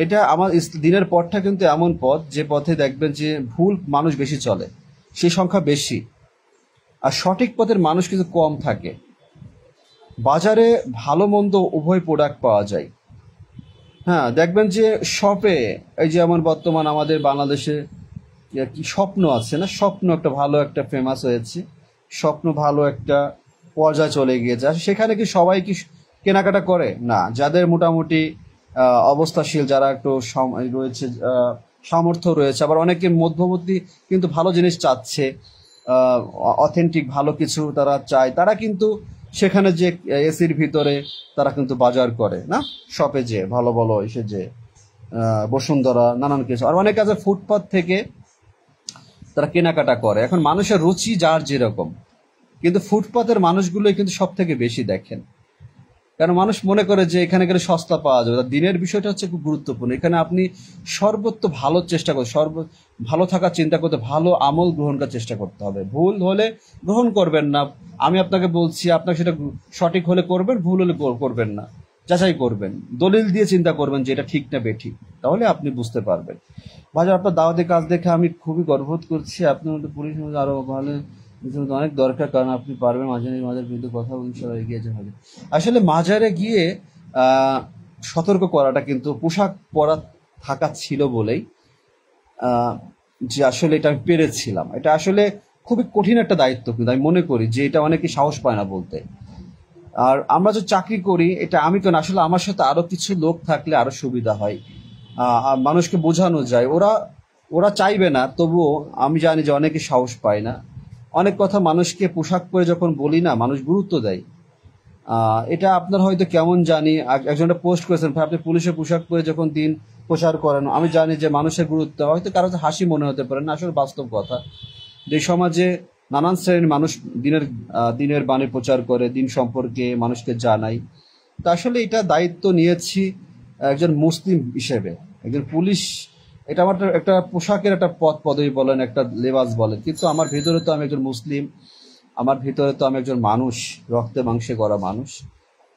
এটা আমার দিনের পথটা কিন্তু এমন পথ যে পথে দেখবেন যে ভুল মানুষ বেশি চলে, সেই সংখ্যা বেশি, আর সঠিক পথের মানুষ কিন্তু কম থাকে। বাজারে ভালো মন্দ উভয় প্রোডাক্ট পাওয়া যায়। হ্যাঁ, দেখবেন যে শপে, এই যেমন বর্তমান আমাদের বাংলাদেশে কি স্বপ্ন আছে না, স্বপ্ন একটা ভালো একটা ফেমাস হয়েছে, স্বপ্ন ভালো একটা পর্যায়ে চলে গিয়েছে। আর সেখানে কি সবাই কি কেনাকাটা করে না? যাদের মোটামুটি অবস্থাশীল, যারা একটু রয়েছে, সামর্থ্য রয়েছে, আবার অনেকে মধ্যবর্তী কিন্তু ভালো জিনিস চাচ্ছে, অথেন্টিক ভালো কিছু তারা চায়, তারা কিন্তু সেখানে যে এসির ভিতরে তারা কিন্তু বাজার করে না, শপে যে ভালো ভালো এসে যে বসুন্ধরা নানান কিছু, আর অনেকে আছে ফুটপাত থেকে তারা কেনাকাটা করে। এখন মানুষের রুচি যার যেরকম, কিন্তু ফুটপাতের মানুষগুলোই কিন্তু সব থেকে বেশি দেখেন, কারণ মানুষ মনে করে যে এখানে গেলে সস্তা পাওয়া যাবে। দিনের বিষয়টা হচ্ছে খুব গুরুত্বপূর্ণ। এখানে আপনি সর্বত্র ভালো চেষ্টা করতে, ভালো থাকার চিন্তা করতে, ভালো আমল গ্রহণ করার চেষ্টা করতে হবে। ভুল হলে গ্রহণ করবেন না, আমি আপনাকে বলছি, আপনাকে সেটা সঠিক হলে করবেন, ভুল হলে করবেন না, যাচাই করবেন, দলিল দিয়ে চিন্তা করবেন যে এটা ঠিক না বেঠিক, তাহলে আপনি বুঝতে পারবেন। বাজার আপনার দাওয়াতি কাজ দেখে আমি খুবই গর্ববোধ করছি। আপনার মধ্যে পুলিশ আরো ভালো অনেক দরকার, কারণ আপনি পারবেন মাঝের বিরুদ্ধে কথা বলতে এগিয়ে যেতে হবে। আসলে মাজারে গিয়ে সতর্ক করাটা কিন্তু পোশাক পরা থাকা ছিল বলেই যে আসলে এটা আমি পেরেছিলাম। এটা আসলে খুবই কঠিন একটা দায়িত্ব, কিন্তু আমি মনে করি যে এটা অনেকে সাহস পায় না বলতে। আর আমরা যে চাকরি করি, এটা আমি কেন, আসলে আমার সাথে আরো কিছু লোক থাকলে আরো সুবিধা হয়, মানুষকে বোঝানো যায়। ওরা ওরা চাইবে না, তবুও আমি জানি যে অনেকে সাহস পায় না। অনেক কথা মানুষকে পোশাক পরে যখন বলি না, মানুষ গুরুত্ব দেয়। এটা আপনার হয়তো কেমন জানি একজনটা পোস্ট করেছেন, ভাই আপনি পুলিশের পোশাক পরে যখন দিন প্রচার করেন, আমি জানি যে মানুষের গুরুত্ব হয়তো কারো হাসি মনে হতে পারে না, আসলে বাস্তব কথা যে সমাজে নানান শ্রেণীর মানুষ দিনের বাণী প্রচার করে, দিন সম্পর্কে মানুষকে জানাই। তো আসলে এটা দায়িত্ব নিয়েছি একজন মুসলিম হিসেবে, একজন পুলিশ। এটা আমার একটা পোশাকের একটা পদবি বলেন, একটা লেবাস বলেন, কিন্তু আমার ভিতরে তো আমি একজন মুসলিম, আমার ভিতরে তো আমি একজন মানুষ, রক্তে মাংসে গড়া মানুষ।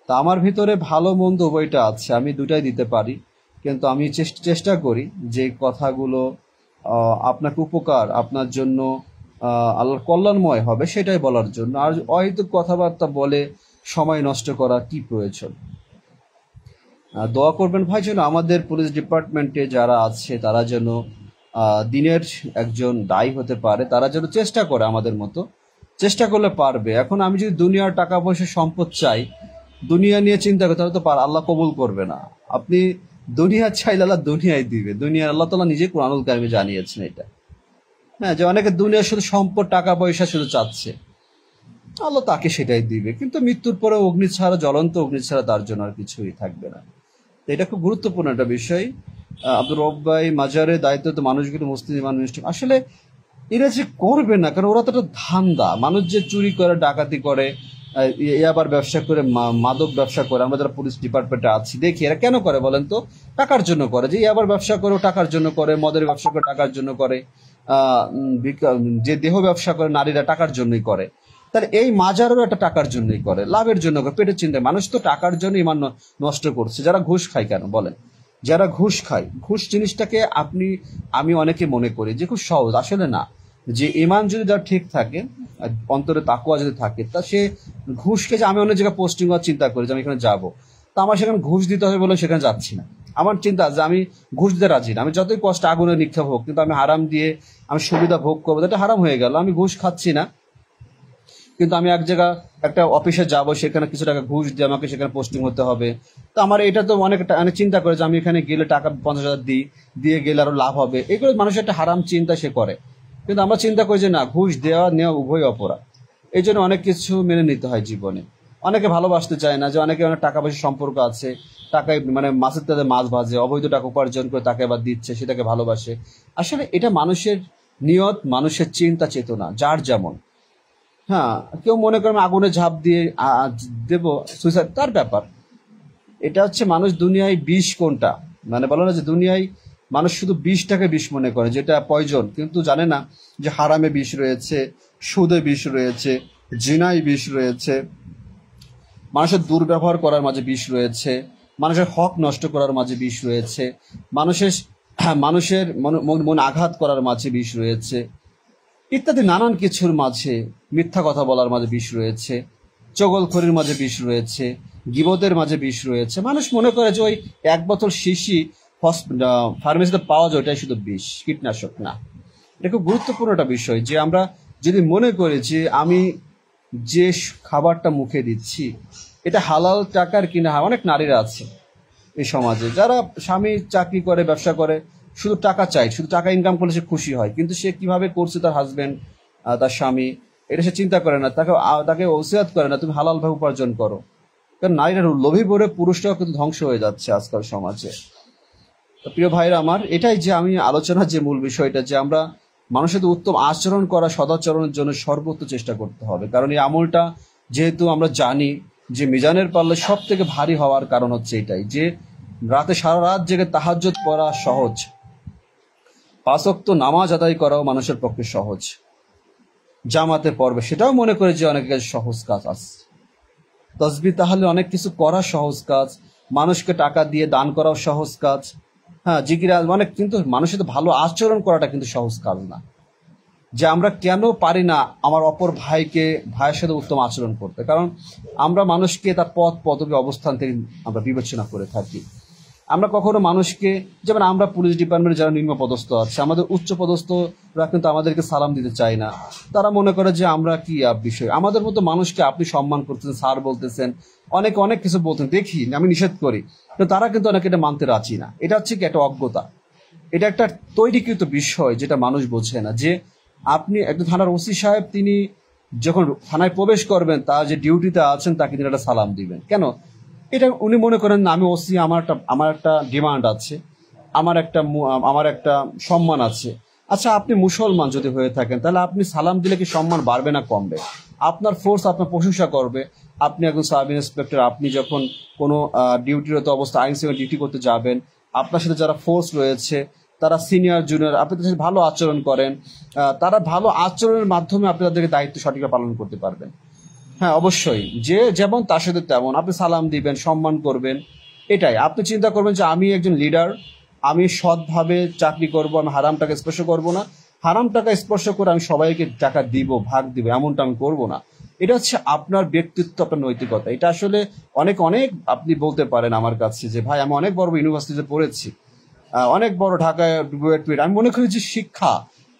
তা আমার ভিতরে ভালো মন্দ উভয়টা আছে, আমি দুটাই দিতে পারি। কিন্তু আমি চেষ্টা করি যে কথাগুলো আপনাকে উপকার, আপনার জন্য আল্লাহর কল্যাণময় হবে সেটাই বলার জন্য। আর অহেতুক কথাবার্তা বলে সময় নষ্ট করা কি প্রয়োজন? দোয়া করবেন ভাই যেন আমাদের পুলিশ ডিপার্টমেন্টে যারা আছে তারা যেন দিনের একজন দায়ী হতে পারে, তারা যেন চেষ্টা করে আমাদের মতো, চেষ্টা করলে পারবে। এখন আমি যদি দুনিয়ার টাকা পয়সা সম্পদ চাই, দুনিয়া নিয়ে চিন্তা করি, তাহলে তো আল্লাহ কবুল করবে না। আপনি দুনিয়া চাইলে আল্লাহ দুনিয়ায় দিবে, দুনিয়া আল্লাহ তাআলা নিজে কোরআনুল কারিমে জানিয়েছেন এটা। হ্যাঁ, যে অনেকে দুনিয়ার শুধু সম্পদ টাকা পয়সা শুধু চাচ্ছে, আল্লাহ তাকে সেটাই দিবে, কিন্তু মৃত্যুর পরে অগ্নি ছাড়া, জ্বলন্ত অগ্নি ছাড়া তার জন্য আর কিছুই থাকবে না। তো এটা খুব গুরুত্বপূর্ণ একটা বিষয়। আব্দুর রব ভাই, মাজারের দায়িত্ব তো মানুষগুলো মুসলিম মানুষ আসলে এরা যে করবে না, কারণ ওরা তো একটা ধান্দা। মানুষ যে চুরি করে, ডাকাতি করে, আবার ব্যবসা করে, মাদক ব্যবসা করে, আমরা যারা পুলিশ ডিপার্টমেন্টে আছি দেখি এরা কেন করে বলেন তো? টাকার জন্য করে। যে আবার ব্যবসা করে টাকার জন্য করে, মদের ব্যবসা করে টাকার জন্য করে, যে দেহ ব্যবসা করে নারীরা টাকার জন্যই করে। তাহলে এই মাজারও একটা টাকার জন্যই করে, লাভের জন্য করে, পেটের চিন্তায়। মানুষ তো টাকার জন্য ইমান নষ্ট করছে। যারা ঘুষ খায়, কেন বলেন, যারা ঘুষ খায়, ঘুষ জিনিসটাকে আমি অনেকে মনে করি যে খুব সহজ, আসলে না। যে ইমান যদি যার ঠিক থাকে, অন্তরে তাকওয়া যদি থাকে, তা সে ঘুষকে, যে আমি অন্য জায়গায় পোস্টিং হওয়ার চিন্তা করি যে আমি এখানে যাবো, তা আমার সেখানে ঘুষ দিতে হবে বলে সেখানে যাচ্ছি না। আমার চিন্তা যে আমি ঘুষ দিতে রাজি না, আমি যতই কষ্ট আগুনে নিক্ষেপ হোক, কিন্তু আমি হারাম দিয়ে আমি সুবিধা ভোগ করবো, এটা হারাম হয়ে গেল। আমি ঘুষ খাচ্ছি না, কিন্তু আমি এক জায়গা একটা অফিসে যাব, সেখানে কিছু টাকা ঘুষ দিয়ে আমাকে সেখানে পোস্টিং হতে হবে। তো আমার এটা তো অনেক চিন্তা করে যে আমি এখানে গেলে টাকা 50,000 দিয়ে গেলে আরো লাভ হবে। এগুলো মানুষের একটা হারাম চিন্তা সে করে, কিন্তু আমরা চিন্তা করি যে না, ঘুষ দেওয়া নেওয়া উভয় অপরাধ। এই জন্য অনেক কিছু মেনে নিতে হয় জীবনে। অনেকে ভালোবাসতে চায় না, যে অনেকে অনেক টাকা পয়সা সম্পর্ক আছে, টাকায় মানে মাছের তাতে মাছ ভাজে, অবৈধ টাকা উপার্জন করে তাকে আবার দিচ্ছে, সেটাকে ভালোবাসে। আসলে এটা মানুষের নিয়ত, মানুষের চিন্তা চেতনা, যার যেমন। হ্যাঁ, কেউ মনে করে আমি আগুনে ঝাঁপ দিয়ে দেবো, সুইসাইড, তার ব্যাপার। এটা হচ্ছে মানুষ দুনিয়ায় বিষ কোনটা, মানে বলো না যে দুনিয়ায় মানুষ শুধু বিষটাকে বিষ মনে করে, যেটা পয়জন, কিন্তু জানে না যে হারামে বিষ রয়েছে, সুদে বিষ রয়েছে, জিনায় বিষ রয়েছে, মানুষের দুর্ব্যবহার করার মাঝে বিষ রয়েছে, মানুষের হক নষ্ট করার মাঝে বিষ রয়েছে, মানুষের মানুষের মন আঘাত করার মাঝে বিষ রয়েছে, ইত্যাদি নানান কিছুর মাঝে, মিথ্যা কথা বলার মাঝে বিষ রয়েছে, চগলখড়ির মাঝে বিষ রয়েছে, গীবতের মাঝে বিষ রয়েছে। মানুষ মনে করে যে ওই এক বোতল শিশি ফার্মেসিতে পাওয়া যায় ওটাই শুধু বিষ, কীটনাশক না। এটা খুব গুরুত্বপূর্ণ একটা বিষয় যে আমরা যদি মনে করি যে আমি যে খাবারটা মুখে দিচ্ছি এটা হালাল টাকার কিনা। অনেক নারীরা আছে এই সমাজে যারা স্বামী চাকরি করে, ব্যবসা করে, শুধু টাকা চাই, শুধু টাকা ইনকাম করলে সে খুশি হয়, কিন্তু সে কিভাবে করছে তার হাজবেন্ড, তার স্বামী, এটা সে চিন্তা করে না, তাকে ওসিয়াত করে না তুমি হালাল ভাবে উপার্জন করো। কারণ নারীরা লোভী পড়ে পুরুষরাও কিন্তু ধ্বংস হয়ে যাচ্ছে আজকাল সমাজে। তো প্রিয় ভাইরা আমার, এটাই যে আমি আলোচনার যে মূল বিষয়টা, যে আমরা মানুষের সাথে উত্তম আচরণ করা, সদাচরণের জন্য সর্বোচ্চ চেষ্টা করতে হবে। কারণ এই আমলটা যেহেতু আমরা জানি যে মিজানের পাল্লা সব থেকে ভারী হওয়ার কারণ হচ্ছে এটাই, যে রাতে সারা রাত জেগে তাহাজ্জুদ পড়া সহজ, 5 ওয়াক্ত নামাজ আদায় করাও মানুষের পক্ষে সহজ, জামাতে পড়বে সেটাও মনে করে যে অনেক কাছে সহজ কাজ আছে, তসবিহ তাহলে অনেক কিছু করা সহজ কাজ, মানুষকে টাকা দিয়ে দান করাও সহজ কাজ, হ্যাঁ জিকির অনেক, কিন্তু মানুষের সাথে ভালো আচরণ করাটা কিন্তু সহজ কাজ না। যে আমরা কেন পারি না আমার অপর ভাইয়ের সাথে উত্তম আচরণ করতে, কারণ আমরা মানুষকে তার পদ পদবী অবস্থান থেকে আমরা বিবেচনা করে থাকি। আমরা কখনো মানুষকে, যেমন আমরা পুলিশ ডিপার্টমেন্টে যারা নিম্ন পদস্থ আছে, আমাদের উচ্চ পদস্থরা কিন্তু আমাদেরকে সালাম দিতে চায় না। তারা মনে করে যে আমরা কি বিষয়, আমাদের মতো মানুষকে আপনি সম্মান করতেছেন, স্যার বলতেছেন, অনেক কিছু বলতেন, দেখি আমি নিষেধ করি, তো তারা কিন্তু অনেকে এটা মানতে রাজি না। এটা হচ্ছে কি একটা অজ্ঞতা, এটা একটা তৈরিকৃত বিষয় যেটা মানুষ বোঝে না। যে আপনি একটা থানার ওসি সাহেব, তিনি যখন থানায় প্রবেশ করবেন, তার যে ডিউটিতে আছেন তাকে তিনি একটা সালাম দিবেন কেন? এটা উনি মনে করেন না আমি ওসি, আমার একটা ডিমান্ড আছে, আমার একটা সম্মান আছে। আচ্ছা, আপনি মুসলমান যদি হয়ে থাকেন তাহলে আপনি সালাম দিলে কি সম্মান বাড়বে না কমবে? আপনার ফোর্স আপনার প্রশংসা করবে। আপনি একজন সাব ইন্সপেক্টর, আপনি যখন কোনো ডিউটিরত অবস্থা আইন শৃঙ্খলা ডিউটি করতে যাবেন, আপনার সাথে যারা ফোর্স রয়েছে তারা সিনিয়র জুনিয়র, আপনি তাদের সাথে ভালো আচরণ করেন, তারা ভালো আচরণের মাধ্যমে আপনি তাদেরকে দায়িত্ব সঠিকভাবে পালন করতে পারবেন। হ্যাঁ অবশ্যই, যে যেমন তার সাথে তেমন আপনি সালাম দিবেন, সম্মান করবেন। এটাই আপনি চিন্তা করবেন যে আমি একজন লিডার, আমি সৎভাবে চাকরি করব, আমি হারাম টাকা স্পর্শ করব না, হারাম টাকা স্পর্শ করে আমি সবাইকে টাকা দিব, ভাগ দিব, এমনটা আমি করব না। এটা হচ্ছে আপনার ব্যক্তিত্ব, আপনার নৈতিকতা। এটা আসলে অনেক আপনি বলতে পারেন আমার কাছে যে ভাই আমি অনেক বড় ইউনিভার্সিটিতে পড়েছি, অনেক বড় ঢাকায় বুয়েট, আমি মনে করি যে শিক্ষা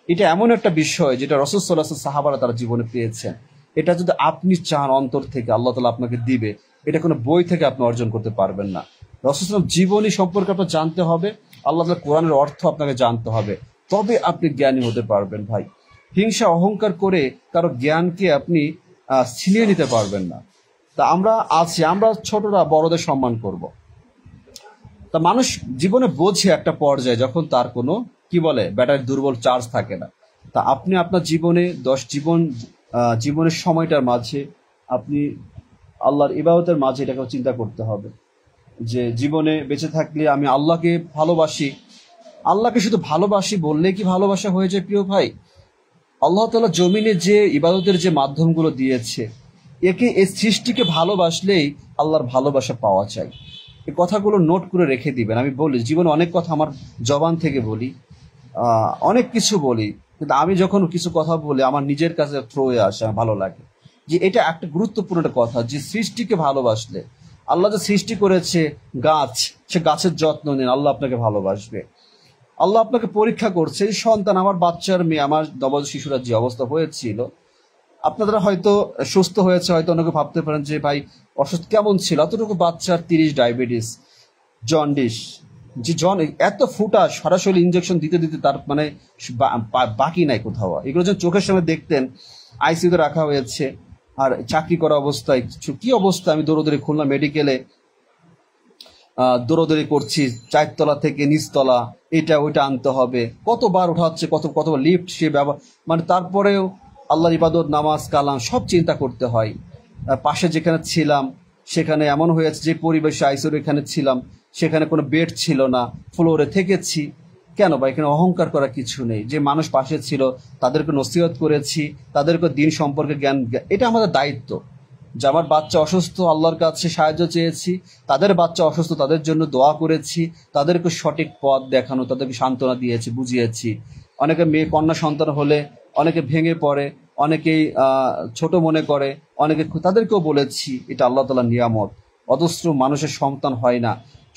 এটা এমন একটা বিষয় যেটা রাসূল সাল্লাল্লাহু আলাইহি ওয়াসাল্লাম সাহাবারা তারা জীবনে পেয়েছেন। এটা যদি আপনি চান অন্তর থেকে, আল্লাহ তাআলা আপনাকে দিবে। এটা কোনো বই থেকে আপনি অর্জন করতে পারবেন না। রাসূল সাল্লাল্লাহু জীবনী সম্পর্কে আপনার জানতে হবে, আল্লাহ তাআলার কোরআনের অর্থ আপনাকে জানতে হবে, তবে আপনি জ্ঞানী হতে পারবেন ভাই। হিংসা অহংকার করে কারো জ্ঞানকে আপনি ছিনিয়ে নিতে পারবেন না। তা আমরা ছোটরা বড়দের সম্মান করব। তা মানুষ জীবনে বোঝে একটা পর্যায়ে যখন তার কোনো কি বলে ব্যাটারি দুর্বল চার্জ থাকে না। তা আপনি আপনার জীবনে জীবনের সময়টার মাঝে আপনি আল্লাহর ইবাদতের মাঝে এটাকে চিন্তা করতে হবে যে জীবনে বেঁচে থাকলে আমি আল্লাহকে ভালোবাসি। আল্লাহকে শুধু ভালোবাসি বললে কি ভালোবাসা হয়ে যায় প্রিয় ভাই? আল্লাহ তাআলা জমিনে যে ইবাদতের যে মাধ্যমগুলো দিয়েছে, এই সৃষ্টিকে ভালোবাসলেই আল্লাহর ভালোবাসা পাওয়া যায়। এই কথাগুলো নোট করে রেখে দিবেন। আমি বলি জীবনে অনেক কথা আমার জবান থেকে বলি, অনেক কিছু বলি, কিন্তু আমি যখন কিছু কথা বলি আমার নিজের কাছে থ্রো হয়ে আসে, আমার ভালো লাগে যে এটা একটা গুরুত্বপূর্ণ একটা কথা, যে সৃষ্টিকে ভালোবাসলে, আল্লাহ যে সৃষ্টি করেছে গাছ, সে গাছের যত্ন নেন, আল্লাহ আপনাকে ভালোবাসবে। আল্লাহ আপনাকে পরীক্ষা করছে, এই সন্তান, আমার বাচ্চার মেয়ে, আমার নবজাতক শিশুরা যে অবস্থা হয়েছিল, আপনারা হয়তো সুস্থ হয়েছে, হয়তো অনেকে ভাবতে পারেন যে ভাই অসুস্থ কেমন ছিল, অতটুকু বাচ্চার 30 ডায়াবেটিস, জন্ডিস, যে এত ফুটা সরাসরি ইনজেকশন দিতে দিতে তার মানে বাকি নাই কোথাও। এগুলো যখন চোখের সামনে দেখতেন, আইসিইউতে রাখা হয়েছে, আর চাকরি করা অবস্থায় কি অবস্থা, আমি দৌড়দৌড়ি খুলনা মেডিকেলে দৌড়দৌড়ি করছি, 4 তলা থেকে নিচতলা, এটা ওইটা আনতে হবে, কতবার উঠাচ্ছে, কতবার লিফট সে ব্যবহার, মানে তারপরেও আল্লাহর ইবাদত, নামাজ, কালাম সব চিন্তা করতে হয়। পাশে যেখানে ছিলাম সেখানে এমন হয়েছে যে পরিবেশে আইসিইউর এখানে ছিলাম, সেখানে কোনো বেড ছিল না, ফ্লোরে থেকেছি। কেন ভাই? এখানে অহংকার করার কিছু নেই। যে মানুষ পাশে ছিল তাদেরকে নসিহত করেছি, তাদেরকে দিন সম্পর্কে জ্ঞান, এটা আমাদের দায়িত্ব। যে আমার বাচ্চা অসুস্থ, আল্লাহর কাছে সাহায্য চেয়েছি, তাদের বাচ্চা অসুস্থ, তাদের জন্য দোয়া করেছি, তাদেরকে সঠিক পথ দেখানো, তাদেরকে সান্ত্বনা দিয়েছি, বুঝিয়েছি। অনেকে মেয়ে কন্যা সন্তান হলে অনেকে ভেঙে পড়ে, অনেকেই ছোট মনে করে, অনেকে, তাদেরকেও বলেছি এটা আল্লাহ তাআলার নিয়ামত। অথচ মানুষের সন্তান হয় না,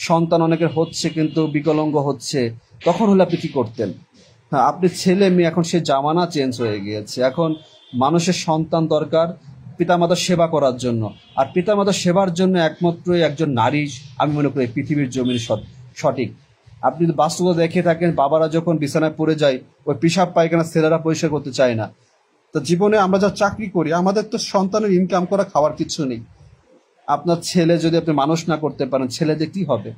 সন্তান অনেকের হচ্ছে কিন্তু বিকলাঙ্গ হচ্ছে, তখন হলে আপনি কি করতেন? হ্যাঁ, আপনি ছেলে মেয়ে, এখন সে জামানা চেঞ্জ হয়ে গিয়েছে। এখন মানুষের সন্তান দরকার পিতামাতার সেবা করার জন্য, আর পিতামাতার সেবার জন্য একমাত্রই একজন নারী, আমি মনে করি পৃথিবীর জমির সঠিক। আপনি যদি বাস্তবতা দেখে থাকেন, বাবারা যখন বিছানায় পড়ে যায়, ওই পেশাব পায়খানা ছেলেরা পরিষ্কার করতে চায় না। তো জীবনে আমরা যা চাকরি করি, আমাদের তো সন্তানের ইনকাম করা, খাওয়ার কিছু নেই। আপনার ছেলে যদি আপনি মানুষ না করতে পারেন, ছেলেদের কি হবে?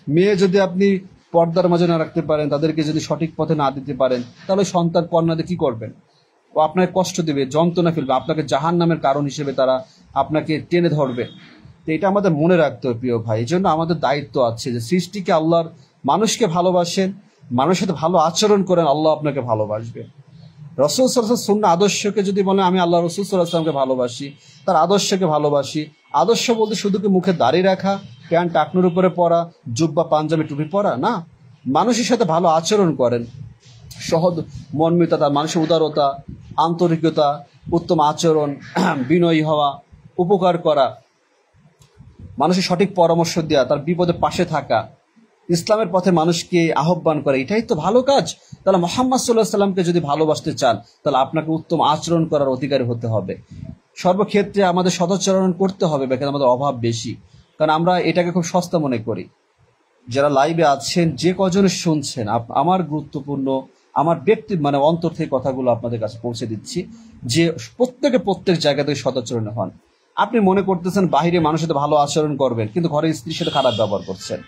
মেয়ে যদি আপনি পর্দার মাঝে না রাখতে পারেন, তাদেরকে যদি সঠিক পথে না দিতে পারেন, তাহলে সন্তান কন্যাদের কি করবেন? ও আপনাকে কষ্ট দেবে, যন্ত্রণা ফেলবে, আপনাকে জাহান্নামের কারণ হিসেবে তারা আপনাকে টেনে ধরবে। তো এটা আমাদের মনে রাখতে হবে প্রিয় ভাই। এই জন্য আমাদের দায়িত্ব আছে যে সৃষ্টিকে আল্লাহর, মানুষকে ভালোবাসেন, মানুষের সাথে ভালো আচরণ করেন, আল্লাহ আপনাকে ভালোবাসবে। রসুল সাল্লাল্লাহু আলাইহি ওয়াসাল্লাম সুন্নাহ আদর্শকে যদি বলেন আমি আল্লাহ রসুল সাল্লাল্লাহু আলাইহি ওয়াসাল্লামকে ভালোবাসি, তার আদর্শকে ভালোবাসি। আদর্শ বলতে শুধু কি মুখে দাড়ি রাখা, প্যান্ট টাকনুর উপরে পরা, জুব্বা পাঞ্জাবি টুপি পরা না। মানুষের সাথে ভালো আচরণ করেন, সহজ মর্মিতা, তার মানুষের উদারতা, আন্তরিকতা, উত্তম আচরণ, বিনয়ী হওয়া, উপকার করা, মানুষের সঠিক পরামর্শ দেওয়া, তার বিপদে পাশে থাকা, ইসলামের পথে মানুষকে আহ্বান করে, এটাই তো ভালো কাজ। তাহলে মুহাম্মদ সাল্লাল্লাহু আলাইহি সাল্লামকে যদি ভালোবাসতে চান, তাহলে আপনাকে উত্তম আচরণ করার অধিকারী হতে হবে। সর্বক্ষেত্রে আমাদের সদাচরণ করতে হবে, বেকার আমাদের অভাব বেশি, কারণ আমরা এটাকে খুব সস্তা মনে করি। যারা লাইভে আছেন, যে কজনে শুনছেন, আমার গুরুত্বপূর্ণ, আমার ব্যক্তি মানে অন্তর থেকে কথাগুলো আপনাদের কাছে পৌঁছে দিচ্ছি, যে প্রত্যেক জায়গা থেকে সদাচরণ হন। আপনি মনে করতেছেন বাইরে মানুষের সাথে ভালো আচরণ করবেন, কিন্তু ঘরে স্ত্রীর সাথে খারাপ ব্যবহার করছেন,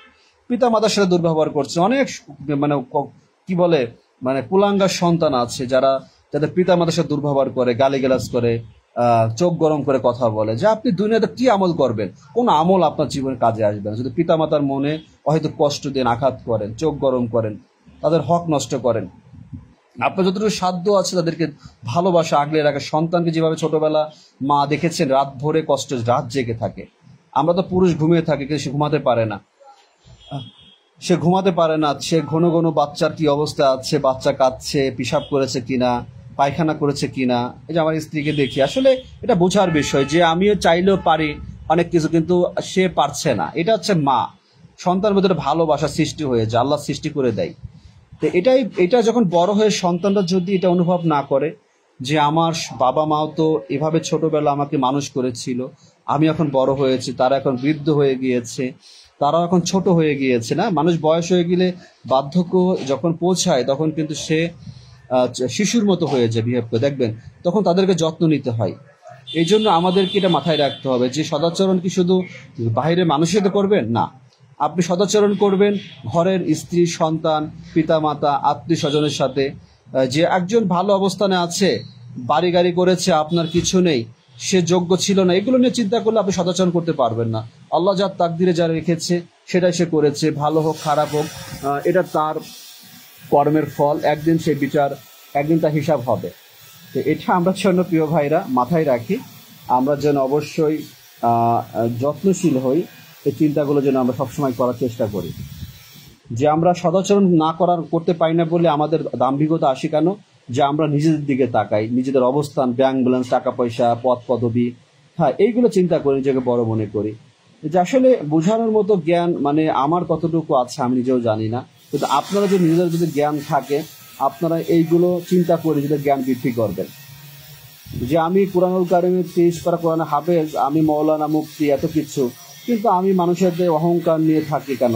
পিতা মাতার সাথে দুর্ব্যবহার করছেন। অনেক মানে কি বলে, মানে কুলাঙ্গার সন্তান আছে যারা, যাদের পিতা মাতার সাথে দুর্ব্যবহার করে, গালিগালাজ করে, চোখ গরম করে কথা বলে। যে আপনি দুনিয়াতে কি আমল করবেন? কোন আমল আপনার জীবনে কাজে আসবে না যদি পিতা মাতার মনে হয়তো কষ্ট দেন, আঘাত করেন, চোখ গরম করেন, তাদের হক নষ্ট করেন। আপনার যতটুকু সাধ্য আছে তাদেরকে ভালোবাসা, আগলে রাখা। সন্তানকে যেভাবে ছোটবেলা মা দেখেছেন রাত ভরে কষ্ট, রাত জেগে থাকে। আমরা তো পুরুষ ঘুমিয়ে থাকি, কিন্তু সে ঘুমাতে পারে না, সে ঘন ঘন বাচ্চার কি অবস্থা আছে, বাচ্চা কাঁদছে, পিশাব করেছে কিনা, পায়খানা করেছে কিনা। এই যে আমার স্ত্রীকে দেখি, আসলে এটা বোঝার বিষয় যে আমিও চাইলেও পারি অনেক কিছু, কিন্তু সে পারছে না। এটা হচ্ছে মা, সন্তানের ভিতরে ভালোবাসা সৃষ্টি হয়ে যায়, আল্লাহ সৃষ্টি করে দেয়। তো এটা যখন বড় হয়ে সন্তানরা যদি এটা অনুভব না করে যে আমার বাবা মাও তো এভাবে ছোটবেলা আমাকে মানুষ করেছিল, আমি এখন বড় হয়েছি, তারা এখন বৃদ্ধ হয়ে গিয়েছে, তারা এখন ছোট হয়ে গিয়েছে। না, মানুষ বয়স হয়ে গেলে, বার্ধক্য যখন পৌঁছায়, তখন কিন্তু সে শিশুর মতো হয়ে যায়, বিহেভ করে দেখবেন, তখন তাদেরকে যত্ন নিতে হয়। এই জন্য আমাদেরকে এটা মাথায় রাখতে হবে যে সদাচরণ কি শুধু বাইরে মানুষের সাথে করবেন না, আপনি সদাচরণ করবেন ঘরের স্ত্রী, সন্তান, পিতা মাতা, আত্মীয় স্বজনের সাথে। যে একজন ভালো অবস্থানে আছে, বাড়ি গাড়ি করেছে, আপনার কিছু নেই, সে যোগ্য ছিল না, এগুলো নিয়ে চিন্তা করলে আপনি সদাচরণ করতে পারবেন না। আল্লাহ যার তাকদিরে যা রেখেছে সেটাই সে করেছে, ভালো হোক খারাপ হোক, এটা তার কর্মের ফল, একদিন সে বিচার, একদিন তার হিসাব হবে। তো এটা আমরা জন্য প্রিয় ভাইরা মাথায় রাখি, আমরা যেন অবশ্যই যত্নশীল হই, এই চিন্তাগুলো যেন আমরা সবসময় করার চেষ্টা করি। যে আমরা সদাচরণ করতে পারি না বলে আমাদের দাম্ভিকতা আসে কেন? যে আমরা নিজেদের দিকে তাকাই, নিজেদের অবস্থান, ব্যাংক ব্যালেন্স, টাকা পয়সা, পদ পদবি, হ্যাঁ, এইগুলো চিন্তা করি, নিজেকে বড় মনে করি। যে আসলে বোঝানোর মতো জ্ঞান মানে আমার কতটুকু আছে আমি নিজেও জানি না, কিন্তু আপনারা যদি নিজেদের যদি জ্ঞান থাকে, আপনারা এইগুলো চিন্তা করে নিজেদের জ্ঞান বৃদ্ধি করবেন। যে আমি কুরআনুল কারীমের 30 পারা কোরআনে হাফেজ, আমি মৌলানা, মুফতি, এত কিছু, কিন্তু আমি মানুষের অহংকার নিয়ে থাকি কেন?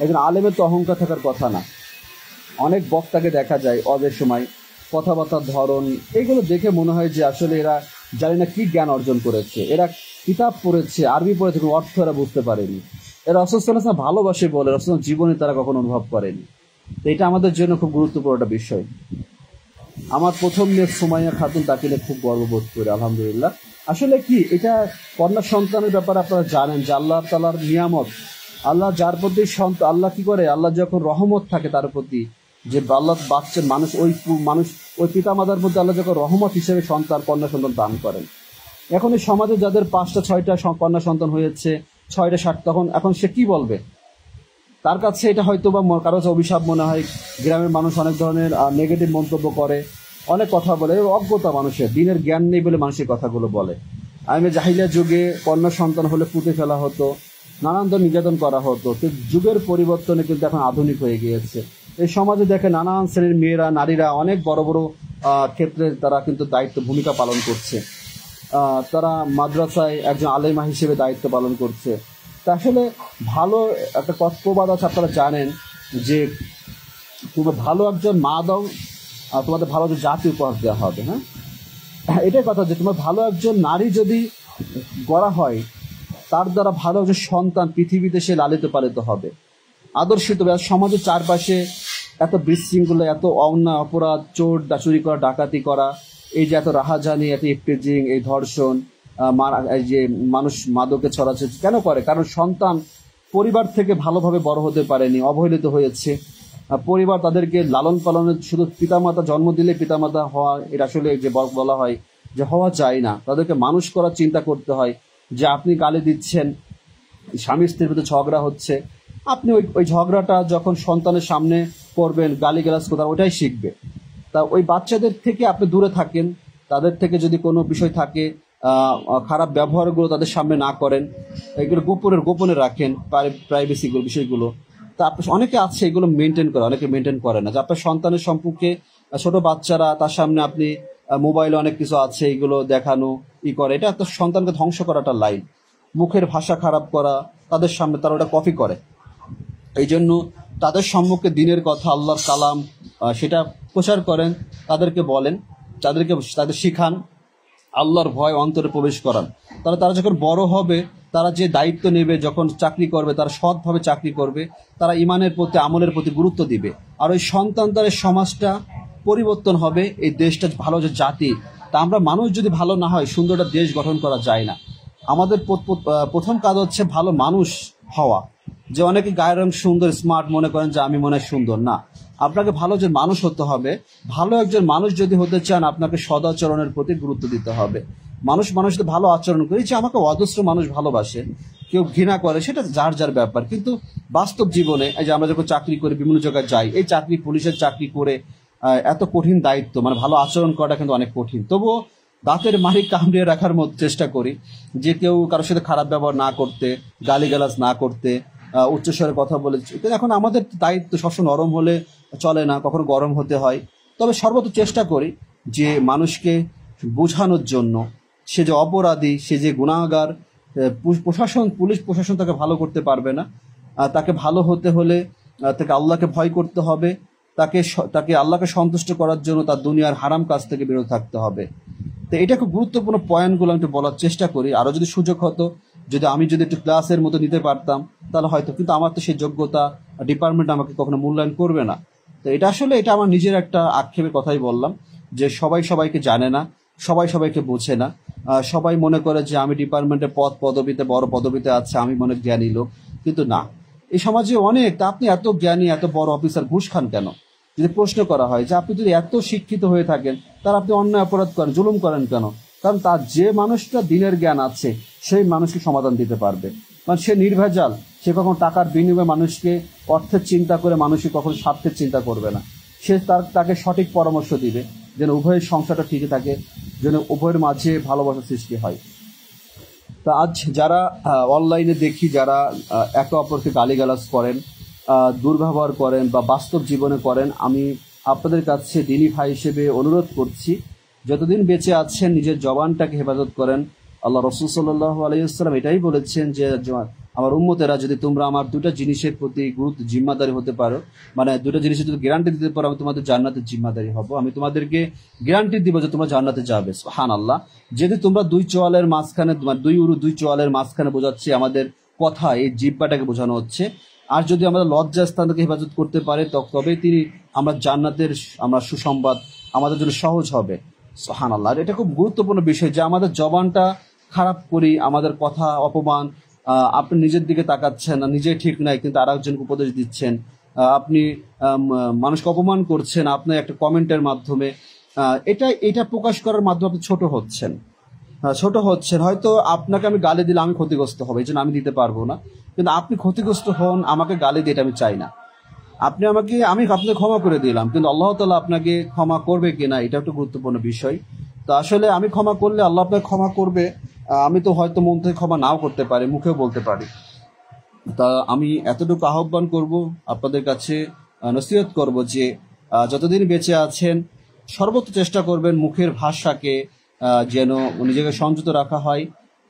একজন আলেমের তো অহংকার থাকার কথা না। অনেক বক্তাকে দেখা যায় অদের সময় কথাবার্তার ধরন, এগুলো দেখে মনে হয় যে আসলে এরা জানি না কি জ্ঞান অর্জন করেছে, এরা কিতাব পড়েছে, আরবি পড়েছে, কোনো অর্থ এরা বুঝতে পারেনি। রাসূল সাল্লাল্লাহু আলাইহি ওয়াসাল্লাম ভালোবাসে বলে রাসূল জীবনে তারা কখনো অনুভব করেনি। তো এটা আমাদের জন্য খুব গুরুত্বপূর্ণ একটা বিষয়। আমার প্রথম মেয়ে সুমাইয়া খাতুন, তাকে নিয়ে খুব গর্ববোধ করি আলহামদুলিল্লাহ। আসলে কি এটা কন্যা সন্তানের ব্যাপারে আপনারা জানেন যে আল্লাহ তাআলার নিয়ামত, আল্লাহ যার প্রতি আল্লাহ কি করে, আল্লাহ যখন রহমত থাকে তার প্রতি, যে আল্লাহ বাচ্চা মানুষ ওই পিতা মাতার প্রতি আল্লাহ যখন রহমত হিসেবে সন্তান কন্যা সন্তান দান করেন। এখন এই সমাজে যাদের 5টা 6টা কন্যা সন্তান হয়েছে, 6টা 7, তখন এখন সে কি বলবে? তার কাছে এটা হয়তো বা কারো কাছে অভিশাপ মনে হয়। গ্রামের মানুষ অনেক ধরনের নেগেটিভ মন্তব্য করে, অনেক কথা বলে, অজ্ঞতা মানুষের, দিনের জ্ঞান নেই বলে মানুষের কথাগুলো বলে। আমি জাহিলিয়া যুগে কন্যা সন্তান হলে পুঁতে ফেলা হতো, নানান ধরনের নির্যাতন করা হতো। তো যুগের পরিবর্তনে কিন্তু এখন আধুনিক হয়ে গিয়েছে। এই সমাজে দেখে নানান শ্রেণীর মেয়েরা, নারীরা অনেক বড় বড় ক্ষেত্রে তারা কিন্তু ভূমিকা পালন করছে। তারা মাদ্রাসায় একজন আলেমা হিসেবে দায়িত্ব পালন করছে। তা আসলে ভালো একটা প্রবাদ আছে, আপনারা জানেন যে তুমি ভালো একজন মা দাও, তোমাদের ভালো একজন জাতি উপহার দেওয়া হবে। হ্যাঁ, এটাই কথা, যে তোমার ভালো একজন নারী যদি গড়া হয়, তার দ্বারা ভালো একজন সন্তান পৃথিবীতে সে লালিত পালিত হবে, আদর্শিত। সমাজের চারপাশে এত বিশৃঙ্খলা, এত অন্যায় অপরাধ, চুরি করা, ডাকাতি করা, এই যে এত রাহাজানি, এত ইফতেজিং, এই ধর্ষণ, এই যে মানুষ মাদকে ছড়াচ্ছে কেন করে? কারণ সন্তান পরিবার থেকে ভালোভাবে বড় হতে পারেনি, অবহেলিত হয়েছে। পরিবার তাদেরকে লালন পালনের, শুধু পিতামাতা জন্ম দিলে পিতামাতা হওয়া, এটা আসলে যে বলা হয় যে হওয়া যায় না। তাদেরকে মানুষ করার চিন্তা করতে হয়। যে আপনি গালি দিচ্ছেন, স্বামী স্ত্রীর মধ্যে ঝগড়া হচ্ছে, আপনি ওই ঝগড়াটা যখন সন্তানের সামনে করবেন, গালিগালাজ কোথাও, ওটাই শিখবে। তা ওই বাচ্চাদের থেকে আপনি দূরে থাকেন। তাদের থেকে যদি কোনো বিষয় থাকে, খারাপ ব্যবহারগুলো তাদের সামনে না করেন, এগুলো গোপনে রাখেন, প্রাইভেসি বিষয়গুলো। তা অনেকে আছে এগুলো মেনটেন করে, অনেকে মেনটেন করে না। যে আপনার সন্তানের সম্পর্কে, ছোট বাচ্চারা, তার সামনে আপনি মোবাইলে অনেক কিছু আছে, এগুলো দেখানো করে, এটা একটা সন্তানকে ধ্বংস করাটা লাইন। মুখের ভাষা খারাপ করা, তাদের সামনে তারা ওটা কপি করে। এই জন্য তাদের সম্মুখে দিনের কথা, আল্লাহর কালাম, সেটা প্রচার করেন, তাদেরকে বলেন, তাদের শিখান, আল্লাহর ভয় অন্তরে প্রবেশ করান। তারা যখন বড় হবে, তারা যে দায়িত্ব নেবে, যখন চাকরি করবে, তারা সৎভাবে চাকরি করবে, তারা ইমানের প্রতি, আমলের প্রতি গুরুত্ব দিবে। আর ওই সন্তান দ্বারা সমাজটা পরিবর্তন হবে, এই দেশটা ভালো যে জাতি। তা আমরা মানুষ যদি ভালো না হয়, সুন্দর একটা দেশ গঠন করা যায় না। আমাদের প্রথম কাজ হচ্ছে ভালো মানুষ হওয়া। যে অনেকে গায়ের রং সুন্দর, স্মার্ট মনে করেন যে আমি মনে হয় সুন্দর, না, আপনাকে ভালো একজন মানুষ হতে হবে। ভালো একজন মানুষ যদি হতে চান, আপনাকে সদাচরণের প্রতি গুরুত্ব দিতে হবে। মানুষ তো ভালো আচরণ করে, যে আমাকে অজস্র মানুষ ভালোবাসে, কেউ ঘৃণা করে, সেটা যার যার ব্যাপার। কিন্তু বাস্তব জীবনে, এই যে আমরা যখন চাকরি করি, বিভিন্ন জায়গায় যাই, এই চাকরি, পুলিশের চাকরি করে এত কঠিন দায়িত্ব, মানে ভালো আচরণ করাটা কিন্তু অনেক কঠিন। তবুও দাঁতের মাড়ি কামড়িয়ে রাখার মতো চেষ্টা করি, যে কেউ কারোর সাথে খারাপ ব্যবহার না করতে, গালিগালাজ না করতে, উচ্চস্বরে কথা বলে। এখন আমাদের দায়িত্ব সবসময় নরম হলে চলে না, কখনো গরম হতে হয়। তবে সর্বত চেষ্টা করি যে মানুষকে বোঝানোর জন্য, সে যে অপরাধী, সে যে গুনাহগার, পুলিশ প্রশাসন তাকে ভালো করতে পারবে না। তাকে ভালো হতে হলে তাকে আল্লাহকে ভয় করতে হবে। তাকে আল্লাহকে সন্তুষ্ট করার জন্য তার দুনিয়ার হারাম কাজ থেকে বিরত থাকতে হবে। তো এটা খুব গুরুত্বপূর্ণ পয়েন্টগুলো আমি একটু বলার চেষ্টা করি। আরও যদি সুযোগ হতো, আমি যদি একটু ক্লাসের মতো নিতে পারতাম, তাহলে হয়তো। কিন্তু আমার তো সেই যোগ্যতা, ডিপার্টমেন্ট আমাকে কখনো মূল্যায়ন করবে না। তো এটা আমার নিজের একটা আক্ষেপের কথাই বললাম, যে সবাই সবাইকে জানে না, সবাই সবাইকে বোঝে না। সবাই মনে করে যে আমি ডিপার্টমেন্টের পদবিতে, বড় পদবিতে আছে, আমি মনে জ্ঞানী লোক। কিন্তু না, এই সমাজে অনেক, তা আপনি এত জ্ঞানী, এত বড় অফিসার, ঘুষ খান কেন? যদি প্রশ্ন করা হয় যে আপনি যদি এত শিক্ষিত হয়ে থাকেন, তাহলে আপনি অন্যায় অপরাধ করেন, জুলুম করেন কেন? কারণ তার যে মানুষটা দিনের জ্ঞান আছে, সেই মানুষকে সমাধান দিতে পারবে। কারণ সে নির্ভেজাল, সে কখন টাকার বিনিময়ে মানুষকে, অর্থের চিন্তা করে মানুষকে কখনো স্বার্থের চিন্তা করবে না। সে তাকে সঠিক পরামর্শ দিবে, যেন উভয়ের সংসারটা ঠিকই থাকে, যেন উভয়ের মাঝে ভালোবাসার সৃষ্টি হয়। তা আজ যারা অনলাইনে দেখি, যারা একে অপরকে গালিগালাজ করেন, দুর্ব্যবহার করেন, বা বাস্তব জীবনে করেন, আমি আপনাদের কাছে দিনী ভাই হিসেবে অনুরোধ করছি, যতদিন বেঁচে আছেন নিজের জবানটাকে হেফাজত করেন। আল্লাহ রাসূল সাল্লাল্লাহু আলাইহি ওয়াসাল্লাম এটাই বলেছেন যে আমার উম্মতেরা, যদি তোমরা আমার দুটা জিনিসের প্রতি জিম্মাদারি হতে পারো, মানে দুটো জিনিসের যদি গ্যারান্টি দিতে পারো, আমি তোমাদের জান্নাতের জিম্মাদারি হব, আমি তোমাদেরকে গ্যারান্টি দিব যে তোমরা জান্নাতে যাবে। সুবহানাল্লাহ। যদি তোমরা দুই চোয়ালের মাঝখানে, দুই চোয়ালের মাঝখানে বোঝাচ্ছি আমাদের কথা, এই জিহ্বাটাকে বোঝানো হচ্ছে। আর যদি আমরা লজ্জাস্থান থেকে হেফাজত করতে পারে তবেই তিনি আমরা জান্নাতের আমরা সুসংবাদ আমাদের জন্য সহজ হবে। সুবহানাল্লাহ। এটা খুব গুরুত্বপূর্ণ বিষয় যে আমাদের জবানটা খারাপ করি, আমাদের কথা অপমান, আপনি নিজের দিকে তাকাচ্ছেন না, নিজে ঠিক নাই কিন্তু আর একজনকে উপদেশ দিচ্ছেন, আপনি মানুষকে অপমান করছেন আপনার একটা কমেন্টের মাধ্যমে, এটা প্রকাশ করার মাধ্যমে আপনি ছোট হচ্ছেন। হয়তো আপনাকে আমি গালি দিলে আমি ক্ষতিগ্রস্ত হবো, এই জন্য আমি দিতে পারবো না, কিন্তু আপনি ক্ষতিগ্রস্ত হন আমাকে গালি দিয়ে, এটা আমি চাই না। আমি আপনাকে ক্ষমা করে দিলাম, কিন্তু আল্লাহ তাআলা আপনাকে ক্ষমা করবে কিনা এটা একটা গুরুত্বপূর্ণ বিষয়। তো আসলে আমি ক্ষমা করলে আল্লাহ আপনাকে ক্ষমা করবে, আমি তো হয়তো মন থেকে ক্ষমা নাও করতে পারি, মুখেও বলতে পারি। তা আমি এতটুকু আহ্বান করব আপনাদের কাছে, নসিহত করব যে যতদিন বেঁচে আছেন সর্বোচ্চ চেষ্টা করবেন মুখের ভাষাকে যেন নিজেকে সংযত রাখা হয়।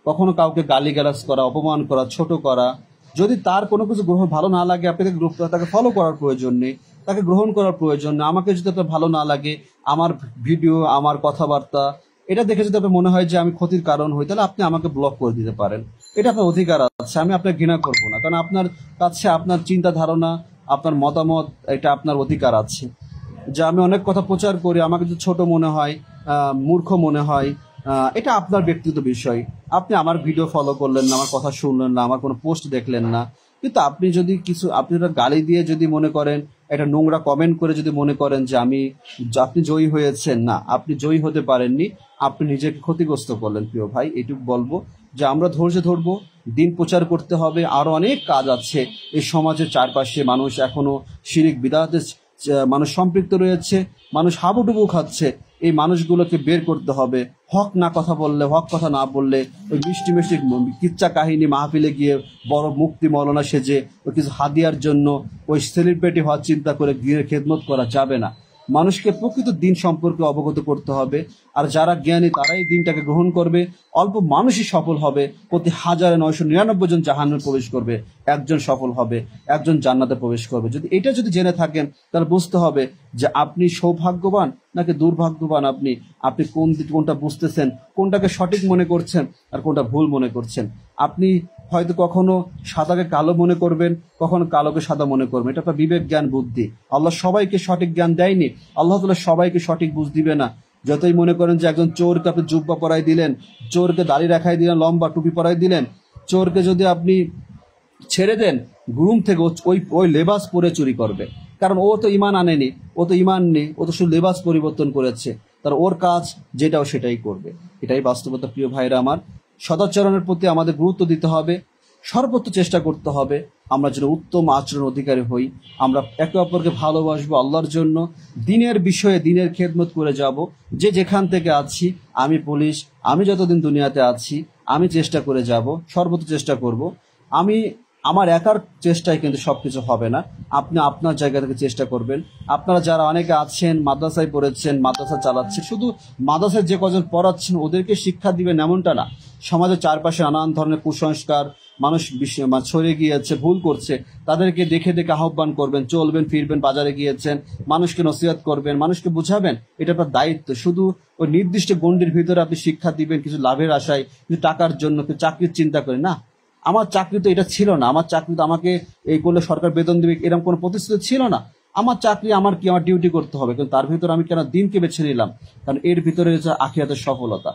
কখনো কাউকে গালিগালাজ করা, অপমান করা, ছোট করা, যদি তার কোনো কিছু ভালো না লাগে আপনাকে তাকে ফলো করার প্রয়োজন নেই, তাকে গ্রহণ করার প্রয়োজন নেই। আমাকে যদি আপনার ভালো না লাগে, আমার ভিডিও, আমার কথাবার্তা এটা দেখে যদি আপনার মনে হয় যে আমি ক্ষতির কারণ হই, তাহলে আপনি আমাকে ব্লক করে দিতে পারেন, এটা আপনার অধিকার আছে। আমি আপনাকে ঘৃণা করব না, কারণ আপনার কাছে আপনার চিন্তা ধারণা, আপনার মতামত, এটা আপনার অধিকার আছে। যে আমি অনেক কথা প্রচার করি, আমাকে যদি ছোট মনে হয়, মূর্খ মনে হয়, এটা আপনার ব্যক্তিগত বিষয়। আপনি আমার ভিডিও ফলো করলেন না, আমার কথা শুনলেন না, আমার কোনো পোস্ট দেখলেন না, কিন্তু আপনি যদি আপনি একটা গালি দিয়ে যদি মনে করেন, একটা নোংরা কমেন্ট করে যদি মনে করেন যে আপনি জয়ী হয়েছেন, না, আপনি জয়ী হতে পারেননি, আপনি নিজেকে ক্ষতিগ্রস্ত করলেন। প্রিয় ভাই, এটুকু বলবো যে আমরা ধৈর্য ধরবো, দিন প্রচার করতে হবে, আরো অনেক কাজ আছে। এই সমাজের চারপাশে মানুষ এখনো শিরিক বিদআতে মানুষ সম্পৃক্ত রয়েছে, মানুষ হাবুডুবু খাচ্ছে, এই মানুষগুলোকে বের করতে হবে। হক কথা না বললে ওই মিষ্টি মিষ্টি কিচ্ছা কাহিনী মাহফিলে গিয়ে বড় মুক্তি মৌলানা সেজে ওই কিছু হাদিয়ার জন্য ওই সেলিব্রিটি হওয়ার চিন্তা করে গিয়ে খেদমত করা যাবে না। মানুষকে প্রকৃত দিন সম্পর্কে অবগত করতে হবে, আর যারা জ্ঞানী তারাই দিনটাকে গ্রহণ করবে। অল্প মানুষই সফল হবে, প্রতি 1999 জন জাহান্নামে প্রবেশ করবে, একজন সফল হবে, একজন জান্নাতে প্রবেশ করবে। এটা যদি জেনে থাকেন তাহলে বুঝতে হবে যে আপনি সৌভাগ্যবান নাকি দুর্ভাগ্যবান। আপনি কোনটা বুঝতেছেন, কোনটাকে সঠিক মনে করছেন আর কোনটা ভুল মনে করছেন। আপনি হয়তো কখনো সাদাকে কালো মনে করবেন, কখনো কালোকে সাদা মনে করবেন, এটা আপনার বিবেক, জ্ঞান, বুদ্ধি। আল্লাহ সবাইকে সঠিক জ্ঞান দেয়নি, আল্লাহ তাআলা সবাইকে সঠিক বুঝ দিবে না। যতই মনে করেন যে একজন চোরকে আপনি জুব্বা পরাই দিলেন, চোরকে দাড়ি রাখাই দিলেন, লম্বা টুপি পরাই দিলেন, চোরকে যদি আপনি ছেড়ে দেন ঘুম থেকে ওই লেবাস পরে চুরি করবে, কারণ ও তো ইমান আনেনি, ও তো ইমান নেই, ও তো শুধু লেবাস পরিবর্তন করেছে, তার ওর কাজ যেটাও সেটাই করবে। এটাই বাস্তবতা। প্রিয় ভাইরা আমার, সদাচরণের প্রতি আমাদের গুরুত্ব দিতে হবে, সর্বোচ্চ চেষ্টা করতে হবে আমরা যেন উত্তম আচরণ অধিকারী হই। আমরা একে অপরকে ভালোবাসবো আল্লাহর জন্য, দিনের বিষয়ে দিনের খেদমত করে যাব। যে যেখান থেকে আছি, আমি পুলিশ, আমি যতদিন দুনিয়াতে আছি আমি চেষ্টা করে যাব, সর্বোচ্চ চেষ্টা করব। আমার একার চেষ্টায় কিন্তু সবকিছু হবে না, আপনি আপনার জায়গা থেকে চেষ্টা করবেন। আপনারা যারা অনেকে আছেন মাদ্রাসায় পড়েছেন, মাদ্রাসা চালাচ্ছেন, শুধু মাদ্রাসায় যে কজন পড়াচ্ছেন ওদেরকে শিক্ষা দিবেন এমনটা না। সমাজের চারপাশে নানান ধরনের কুসংস্কার, মানুষ ছড়িয়ে গিয়েছে, ভুল করছে, তাদেরকে দেখে দেখে আহ্বান করবেন, চলবেন ফিরবেন, বাজারে গিয়েছেন মানুষকে নসিহত করবেন, মানুষকে বুঝাবেন, এটা আপনার দায়িত্ব। শুধু ওই নির্দিষ্ট গণ্ডির ভিতরে আপনি শিক্ষা দিবেন কিছু লাভের আশায়, কিছু টাকার জন্য, কিছু চাকরির চিন্তা করে না। আমার চাকরি তো এটা ছিল না, আমার চাকরি তো আমাকে এই করলে সরকার বেতন দিবে এরকম কোনো প্রতিশ্রুতি ছিল না। আমার চাকরি আমার ডিউটি করতে হবে, কিন্তু তার ভিতরে আমি কেন দিনকে বেছে নিলাম, কারণ এর ভিতরে হচ্ছে আখিরাতের সফলতা।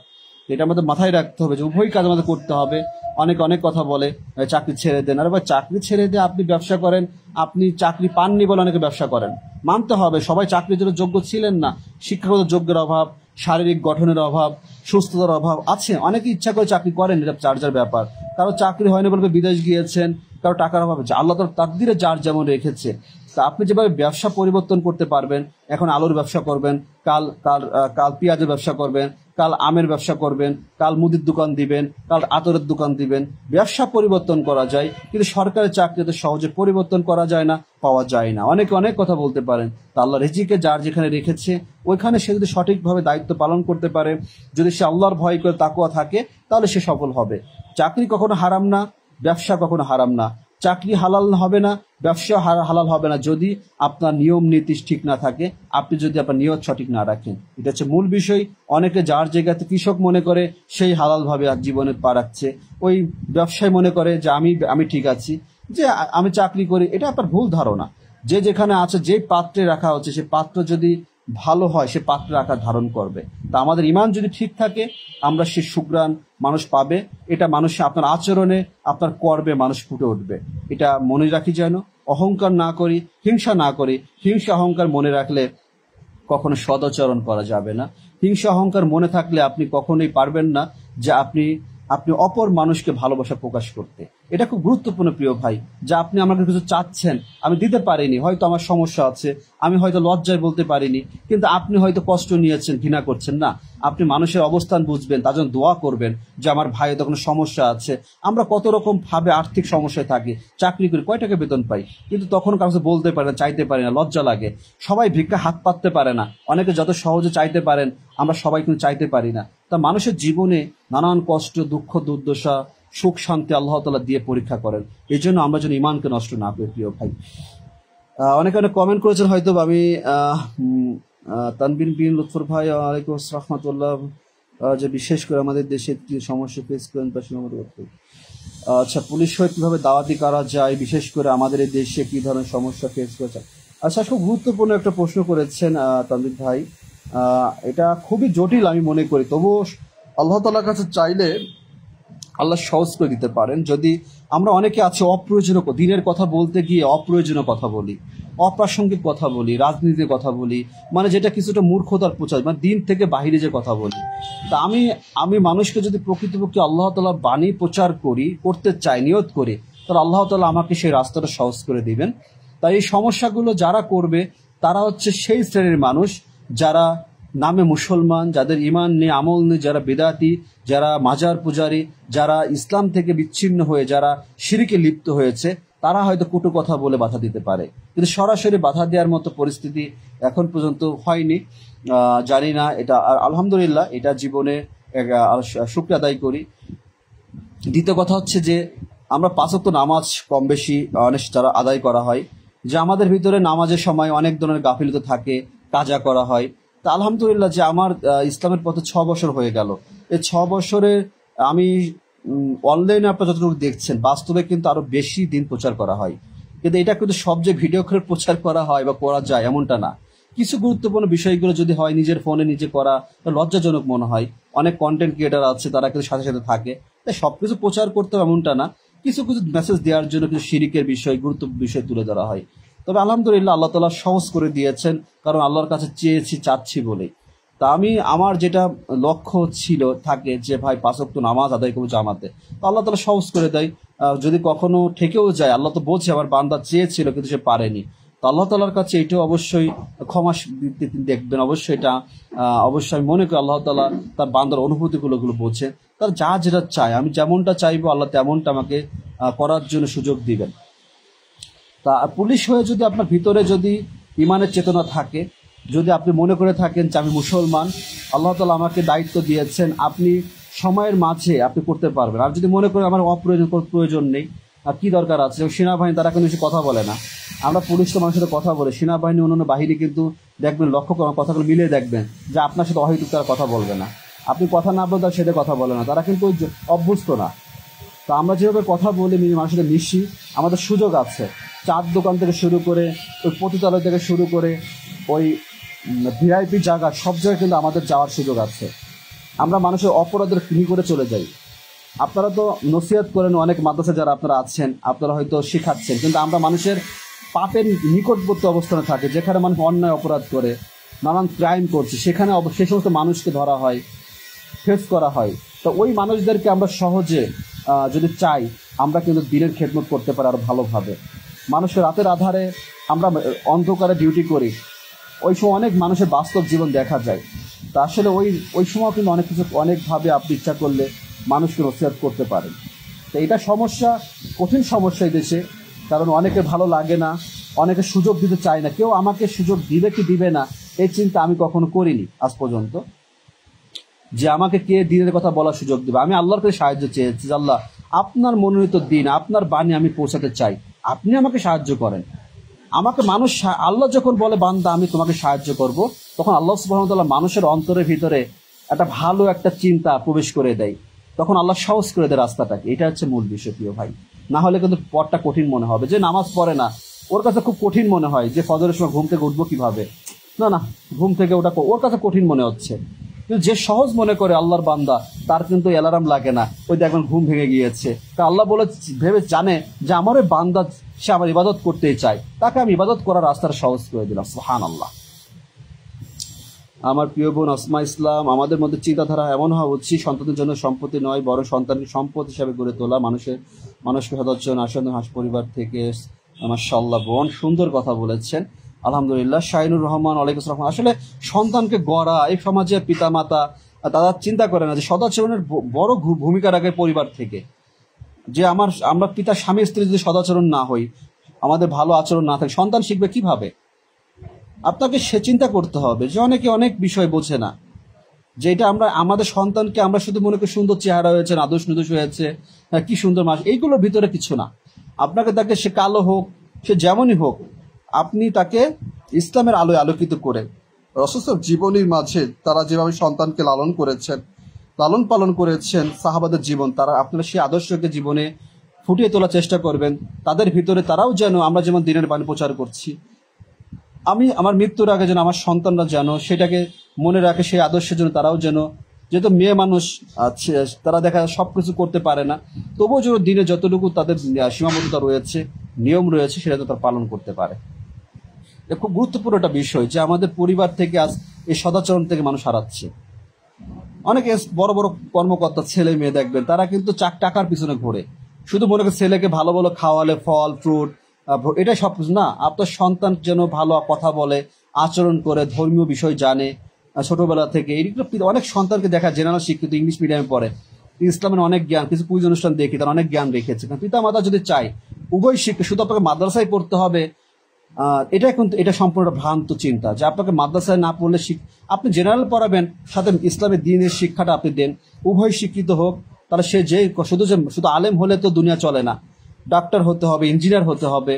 এটা আমাদের মাথায় রাখতে হবে যে উভয় কাজ আমাদের করতে হবে। অনেক কথা বলে চাকরি ছেড়ে দেন, আরে ভাই চাকরি ছেড়ে দিয়ে আপনি ব্যবসা করেন, আপনি চাকরি পাননি বলে অনেকে ব্যবসা করেন। মানতে হবে সবাই চাকরির জন্য যোগ্য ছিলেন না, শিক্ষাগত যোগ্যের অভাব, শারীরিক গঠনের অভাব, সুস্থতার অভাব আছে, অনেকে ইচ্ছা করে চাকরি করেন, এটা চার্জার ব্যাপার। কারো চাকরি হয়নি বলবে বিদেশ গিয়েছেন, কারো টাকার অভাব আছে, আল্লাহ তার তাকদিরে যার যেমন রেখেছে। তা আপনি যেভাবে ব্যবসা পরিবর্তন করতে পারবেন, এখন আলুর ব্যবসা করবেন, কাল পেঁয়াজের ব্যবসা করবেন, কাল আমের ব্যবসা করবেন, কাল মুদির দোকান দিবেন, কাল আতরের দোকান দিবেন। ব্যবসা পরিবর্তন করা যায়, কিন্তু সরকারের চাকরিতে সহজে পরিবর্তন করা যায় না, পাওয়া যায় না। অনেকে অনেক কথা বলতে পারেন, তা আল্লাহ রিজিকে যার যেখানে রেখেছে ওইখানে সে যদি সঠিকভাবে দায়িত্ব পালন করতে পারে, যদি সে আল্লাহর ভয় করে তাকওয়া থাকে, তাহলে সে সফল হবে। চাকরি কখনো হারাম না, ব্যবসা কখনো হারাম না, চাকরি হালাল হবে না, ব্যবসা হালাল হবে না যদি আপনার নিয়ম নীতি ঠিক না থাকে, আপনি যদি আপনার নিয়ত সঠিক না রাখেন। এটা হচ্ছে মূল বিষয়। অনেকে যার জায়গাতে কৃষক মনে করে সেই হালালভাবে আর জীবনে পা রাখছে, ওই ব্যবসায় মনে করে যে আমি ঠিক আছি, যে আমি চাকরি করি। এটা আপনার ভুল ধারণা। যে যেখানে আছে, যে পাত্রে রাখা হচ্ছে, সে পাত্র যদি ভালো হয়, সে পাত্রে আকার ধারণ করবে। তা আমাদের ইমান যদি ঠিক থাকে, আমরা সে সুগ্রাণ মানুষ পাবে। এটা মানুষ আপনার আচরণে, আপনার কর্মে মানুষ ফুটে উঠবে। এটা মনে রাখি যেন, অহংকার না করি, হিংসা না করি। হিংসা অহংকার মনে রাখলে কখনো সদাচরণ করা যাবে না। হিংসা অহংকার মনে থাকলে আপনি কখনোই পারবেন না যে আপনি অপর মানুষকে ভালোবাসা প্রকাশ করতে। এটা খুব গুরুত্বপূর্ণ প্রিয় ভাই, যে আপনি আমাকে কিছু চাচ্ছেন, আমি দিতে পারিনি, হয়তো আমার সমস্যা আছে, আমি হয়তো লজ্জায় বলতে পারিনি, কিন্তু আপনি হয়তো কষ্ট নিয়েছেন, ঘৃণা করছেন না। আপনি মানুষের অবস্থান বুঝবেন, তার জন্য দোয়া করবেন যে আমার ভাইয়ের তখন সমস্যা আছে। আমরা কত রকম ভাবে আর্থিক সমস্যায় থাকি, চাকরি করি, কয় টাকা বেতন পাই, কিন্তু তখন কাউকে বলতে পারি না, চাইতে পারি না, লজ্জা লাগে। সবাই ভিক্ষা হাত পাততে পারে না, অনেকে যত সহজে চাইতে পারেন, আমরা সবাই কিন্তু চাইতে পারি না। তা মানুষের জীবনে নানান কষ্ট, দুঃখ, দুর্দশা, সুখ শান্তি আল্লাহ তাআলা দিয়ে পরীক্ষা করেন। এই জন্য আমরা যেন ইমানকে নষ্ট না করি প্রিয় ভাই। অনেকে অনেক কমেন্ট করেছেন, হয়তো আমি তানবিন বিন লুৎফর ভাই, ওয়ালাইকুম আসসালাম রাহমাতুল্লাহ, যে বিশেষ করে আমাদের দেশে কি সমস্যা ফেস করেন তা শুনে আমাদের আচ্ছা, পুলিশ হয়ে কিভাবে দাওয়াতি করা যায়, বিশেষ করে আমাদের এই দেশে কি ধরনের সমস্যা ফেস করেছে। আচ্ছা, খুব গুরুত্বপূর্ণ একটা প্রশ্ন করেছেন তানবিন ভাই। এটা খুবই জটিল আমি মনে করি, তবুও আল্লাহ তাআলার কাছে চাইলে আল্লাহ সহজ করে দিতে পারেন। যদি আমরা অনেকে আছে অপ্রয়োজনীয় দিনের কথা বলতে গিয়ে অপ্রয়োজনীয় কথা বলি, অপ্রাসঙ্গিক কথা বলি, রাজনীতির কথা বলি, মানে যেটা কিছুটা মূর্খতার প্রচার, মানে দিন থেকে বাহিরে যে কথা বলি। তা আমি মানুষকে যদি প্রকৃতপক্ষে আল্লাহ তাআলা বাণী প্রচার করতে চাই, নিয়ত করি, তাহলে আল্লাহ তাআলা আমাকে সেই রাস্তাটা সহজ করে দিবেন। তাই এই সমস্যাগুলো যারা করবে তারা হচ্ছে সেই শ্রেণীর মানুষ যারা নামে মুসলমান, যাদের ইমান নেই, আমল নেই, যারা বিদাতি, যারা মাজার পূজারী, যারা ইসলাম থেকে বিচ্ছিন্ন হয়ে যারা শিরকে লিপ্ত হয়েছে, তারা হয়তো কটু কথা বলে বাধা দিতে পারে, কিন্তু সরাসরি বাধা দেওয়ার মতো পরিস্থিতি এখন পর্যন্ত হয়নি। জানি না, এটা আলহামদুলিল্লাহ, এটা জীবনে শুকরিয়া আদায় করি। দ্বিতীয় কথা হচ্ছে যে আমরা 5 ওয়াক্ত নামাজ কম বেশি অনেক যারা আদায় করা হয়, যে আমাদের ভিতরে নামাজের সময় অনেক ধরনের গাফিলতি থাকে, কাজা করা হয়। তা আলহামদুলিল্লাহ যে আমার ইসলামের পথে 6 বছর হয়ে গেল। এই 6 বছরে আমি অনলাইনে আপনারা যতটুকু দেখছেন, বাস্তবে কিন্তু আরো বেশি দিন প্রচার করা হয়। কিন্তু এটা কিন্তু সব যে ভিডিও করে প্রচার করা হয় বা করা যায় এমনটা না। কিছু গুরুত্বপূর্ণ বিষয়গুলো যদি হয় নিজের ফোনে নিজে করা, লজ্জাজনক মনে হয়। অনেক কন্টেন্ট ক্রিয়েটার আছে, তারা কিন্তু সাথে সাথে থাকে, তাই সবকিছু প্রচার করতে হবে এমনটা না। কিছু কিছু মেসেজ দেওয়ার জন্য কিছু শিরিকের বিষয়, গুরুত্বপূর্ণ বিষয় তুলে ধরা হয়। তবে আলহামদুলিল্লাহ আল্লাহ তাআলা সহজ করে দিয়েছেন, কারণ আল্লাহর কাছে চাচ্ছি বলেই। তা আমার যেটা লক্ষ্য ছিল থাকে যে ভাই 5 ওয়াক্ত নামাজ আদায় করবো জামাতে, তো আল্লাহ তাআলা সহজ করে দেয়। যদি কখনো ঠেকেও যায়, আল্লাহ তো বলছে আমার বান্দা চেয়েছিল কিন্তু সে পারেনি, তো আল্লাহ তাআলার কাছে এটাও অবশ্যই ক্ষমা দেখবেন। অবশ্যই এটা অবশ্যই আমি মনে করি আল্লাহ তাআলা তার বান্দার অনুভূতিগুলো বোঝেন। তার যা যেটা চায়, আমি যেমনটা চাইবো আল্লাহ তেমনটা আমাকে করার জন্য সুযোগ দিবেন। তা পুলিশ হয়ে যদি আপনার ভিতরে যদি ইমানের চেতনা থাকে, যদি আপনি মনে করে থাকেন যে আমি মুসলমান, আল্লাহ তাআলা আমাকে দায়িত্ব দিয়েছেন, আপনি সময়ের মাঝে আপনি করতে পারবেন। আর যদি মনে করেন আমার প্রয়োজন নেই, আর কি দরকার আছে, সেনাবাহিনী তারা কিন্তু বেশি কথা বলে না। আমরা পুলিশ তো মানুষের সাথে কথা বলে, সেনাবাহিনী অন্যান্য বাহিনী কিন্তু দেখবেন, লক্ষ্য করেন কথাগুলো মিলিয়ে দেখবেন যে আপনার সাথে অহেতুক তারা কথা বলবে না। আপনি কথা না বলতে সেটা কথা বলে না, তারা কিন্তু অভ্যস্ত না। তো আমরা যেভাবে কথা বলি, মানুষের সাথে মিশি, আমাদের সুযোগ আছে। চার দোকান থেকে শুরু করে, ওই পতিতালয় থেকে শুরু করে, ওই ভিআইপি জায়গা, সব জায়গায় কিন্তু আমাদের যাওয়ার সুযোগ আছে। আমরা মানুষের অপরাধের কি করে চলে যাই। আপনারা তো নসিহত করেন, অনেক মাদ্রাসা যারা আপনারা আছেন, আপনারা হয়তো শিখাচ্ছেন, কিন্তু আমরা মানুষের পাপের নিকটবর্তী অবস্থানে থাকি, যেখানে মানুষ অন্যায় অপরাধ করে, নানান ক্রাইম করছে, সেখানে সেই সমস্ত মানুষকে ধরা হয়, ফেস করা হয়। তো ওই মানুষদেরকে আমরা সহজে যদি চাই, আমরা কিন্তু দিনের খেদমত করতে পারি আরো ভালোভাবে। মানুষের রাতের আধারে আমরা অন্ধকারে ডিউটি করি, ওই সময় অনেক মানুষের বাস্তব জীবন দেখা যায়। তা আসলে ওই সময় কিন্তু অনেক কিছু, অনেকভাবে আপনি ইচ্ছা করলে মানুষকে নসিহত করতে পারেন। তো এটা সমস্যা, কঠিন সমস্যা এই দেশে, কারণ অনেকে ভালো লাগে না, অনেকে সুযোগ দিতে চায় না। কেউ আমাকে সুযোগ দিবে কি দিবে না এই চিন্তা আমি কখনো করিনি আজ পর্যন্ত, যে আমাকে কে দিনের কথা বলার সুযোগ দেবে। আমি আল্লাহর কাছে সাহায্য চেয়েছি যে আল্লাহ আপনার মনোনীত দিন, আপনার বাণী আমি পৌঁছাতে চাই, আপনি আমাকে সাহায্য করেন। আমাকে মানুষ, আল্লাহ যখন বলে বান্দা আমি তোমাকে সাহায্য করব, তখন আল্লাহ সুবহানাহু ওয়া তাআলা মানুষের অন্তরের ভিতরে একটা ভালো একটা চিন্তা প্রবেশ করে দেয়, তখন আল্লাহ সহজ করে দেয় রাস্তাটাকে। এটা হচ্ছে মূল বিষয় প্রিয় ভাই। না হলে কিন্তু পথটা কঠিন মনে হবে। যে নামাজ পড়ে না ওর কাছে খুব কঠিন মনে হয় যে ফজরের সময় ঘুম থেকে উঠবো কিভাবে, না না, ঘুম থেকে ওটা ওর কাছে কঠিন মনে হচ্ছে। কিন্তু যে সহজ মনে করে আল্লাহর বান্দা, তার কিন্তু অ্যালার্ম লাগে না, ওই দেখবেন ঘুম ভেঙে গিয়েছে। তা আল্লাহ বলে ভেবে জানে যে আমার ওই বান্দা সে আমার ইবাদত করতেই চায়, তাকে আমি ইবাদত করার রাস্তাটা সহজ করে দিলাম। সুবহানাল্লাহ। আমার প্রিয় বোন আসমা ইসলাম, আমাদের মধ্যে চিন্তাধারা এমন হওয়া উচিত, সন্তানের জন্য সম্পত্তি নয় বড় সন্তানকে সম্পদ হিসাবে গড়ে তোলা, মানুষকে সদস্য আসন্ন হাঁস পরিবার থেকে। মাশাআল্লাহ বোন, সুন্দর কথা বলেছেন, আলহামদুলিল্লাহ। শাহিনুর রহমান, ওয়ালাইকুম আসসালাম। আসলে সন্তানকে গড়া, এই সমাজে পিতা মাতা তারা চিন্তা করে না যে সদাচরণের বড় ভূমিকা রাখে পরিবার থেকে। যে আমরা পিতা স্বামী স্ত্রী যদি সদাচরণ না হই, আমাদের ভালো আচরণ না থাকে, সন্তান শিখবে কিভাবে? আপনাকে সে চিন্তা করতে হবে যে অনেকে অনেক বিষয় বোঝে না, যে এটা আমরা আমাদের সন্তানকে আমরা শুধু মনে করি সুন্দর চেহারা হয়েছে, আদর্শ নিদোষ হয়েছে, কি সুন্দর মাস, এইগুলোর ভিতরে কিছু না। আপনাকে তাকে সে কালো হোক, সে যেমনই হোক, আপনি তাকে ইসলামের আলোয় আলোকিত করে রাসূল জীবনীর মাঝে তারা যেভাবে সন্তানকে লালন পালন করেছেন, সাহাবাদের জীবন, তারা আপনারা সেই আদর্শকে জীবনে ফুটিয়ে তোলার চেষ্টা করবেন। তাদের ভিতরে তারাও যেন, আমরা যেমন দিনের বাণী প্রচার করছি, আমি আমার মৃত্যুর আগে যেন আমার সন্তানরা যেন সেটাকে মনে রাখে, সেই আদর্শের জন্য তারাও যেন, যেহেতু মেয়ে মানুষ তারা দেখা সবকিছু করতে পারে না, তবুও যেন দিনে যতটুকু তাদের সীমাবদ্ধতা রয়েছে, নিয়ম রয়েছে, সেটা তো তারা পালন করতে পারে। এটা খুব গুরুত্বপূর্ণ একটা বিষয় যে আমাদের পরিবার থেকে আজ এই সদাচরণ থেকে মানুষ হারাচ্ছে। অনেকে বড় বড় কর্মকর্তা ছেলে মেয়ে দেখবেন, তারা কিন্তু টাকার পিছনে ঘোরে, শুধু মনে করে ছেলেকে ভালো ভালো খাওয়ালে, ফল ফ্রুট, এটাই সব কিছু না। আপনার সন্তান যেন ভালো কথা বলে, আচরণ করে, ধর্মীয় বিষয় জানে ছোটবেলা থেকে। এইগুলো অনেক সন্তানকে দেখা জেনারেল শিক্ষিত, ইংলিশ মিডিয়ামে পড়ে, ইসলামের অনেক জ্ঞান, কিছু কুইজ অনুষ্ঠান দেখি, তারা অনেক জ্ঞান রেখেছে। কারণ পিতা মাতা যদি চায় উভয় শিক্ষা, শুধু আপনাকে মাদ্রাসায় পড়তে হবে, এটা কিন্তু এটা সম্পূর্ণ ভ্রান্ত চিন্তা যে আপনাকে মাদ্রাসায় না পড়লে আপনি জেনারেল পড়াবেন, সাথে ইসলামের দ্বীনের শিক্ষাটা আপনি দেন, উভয় শিক্ষিত হোক। তাহলে সে যে শুধু আলেম হলে তো দুনিয়া চলে না, ডাক্তার হতে হবে, ইঞ্জিনিয়ার হতে হবে,